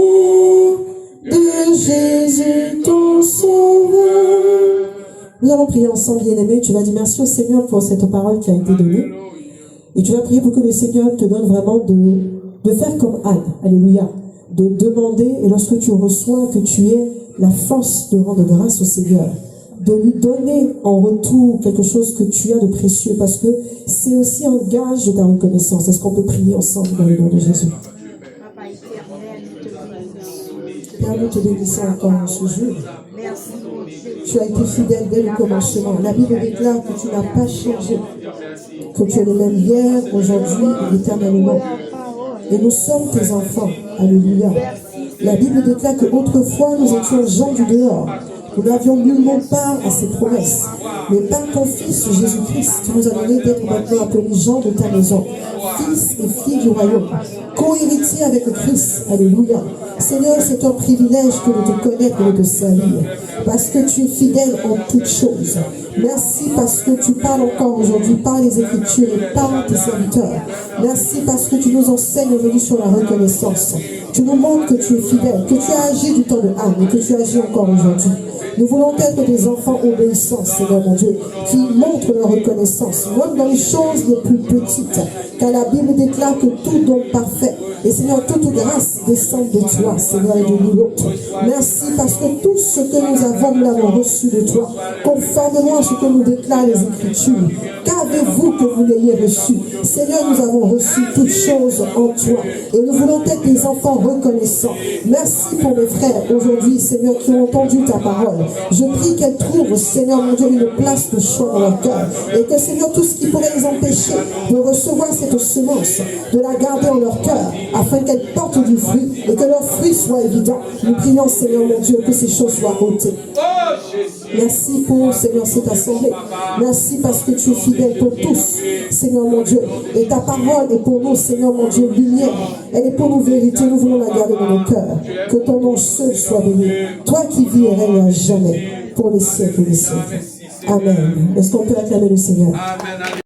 de Jésus ton Sauveur? Nous allons prier ensemble, bien-aimés. Tu vas dire merci au Seigneur pour cette parole qui a été donnée. Et tu vas prier pour que le Seigneur te donne vraiment de faire comme Anne. Alléluia. De demander, et lorsque tu reçois, que tu aies la force de rendre grâce au Seigneur. De lui donner en retour quelque chose que tu as de précieux, parce que c'est aussi un gage de ta reconnaissance. Est-ce qu'on peut prier ensemble dans le nom de Jésus? Père, nous te bénissons encore en ce jour. Tu as été fidèle dès le commencement. La Bible déclare que tu n'as pas changé, que tu es le même hier, aujourd'hui et éternellement. Et nous sommes tes enfants. Alléluia. La Bible déclare qu'autrefois nous étions gens du dehors. Nous n'avions nullement part à ces promesses. Mais par ton Fils Jésus-Christ, tu nous as donné d'être maintenant appelés gens de ta maison, fils et filles du royaume, co-héritiers avec Christ. Alléluia. Seigneur, c'est un privilège que de te connaître et de te servir, parce que tu es fidèle en toutes choses. Merci parce que tu parles encore aujourd'hui par les Écritures et par tes serviteurs. Merci parce que tu nous enseignes aujourd'hui sur la reconnaissance. Tu nous montres que tu es fidèle, que tu as agi du temps de Anne et que tu agis encore aujourd'hui. Nous voulons être des enfants obéissants, Seigneur mon Dieu, qui montrent leur reconnaissance, même dans les choses les plus petites, car la Bible déclare que tout don parfait, et Seigneur, toute grâce descend de toi, Seigneur, et de nous autres. Merci parce que tout ce que nous avons, nous l'avons reçu de toi, conformément à ce que nous déclarent les Écritures. Qu'avez-vous que vous n'ayez reçu? Seigneur, nous avons reçu toutes choses en toi, et nous voulons être des enfants reconnaissants. Merci pour mes frères aujourd'hui, Seigneur, qui ont entendu ta parole. Je prie qu'elles trouvent, Seigneur mon Dieu, une place de choix dans leur cœur. Et que, Seigneur, tout ce qui pourrait les empêcher de recevoir cette semence, de la garder en leur cœur, afin qu'elles portent du fruit et que leurs fruits soient évidents. Nous prions, Seigneur mon Dieu, que ces choses soient ôtées. Merci pour, Seigneur, cette assemblée. Merci parce que tu es fidèle pour tous, Seigneur mon Dieu. Et ta parole est pour nous, Seigneur mon Dieu, lumière. Elle est pour nous vérité. Nous voulons la garder dans nos cœurs. Que ton nom seul soit béni. Toi qui vis et règnes à jamais, pour les siècles des siècles. Amen. Est-ce qu'on peut acclamer le Seigneur? Amen.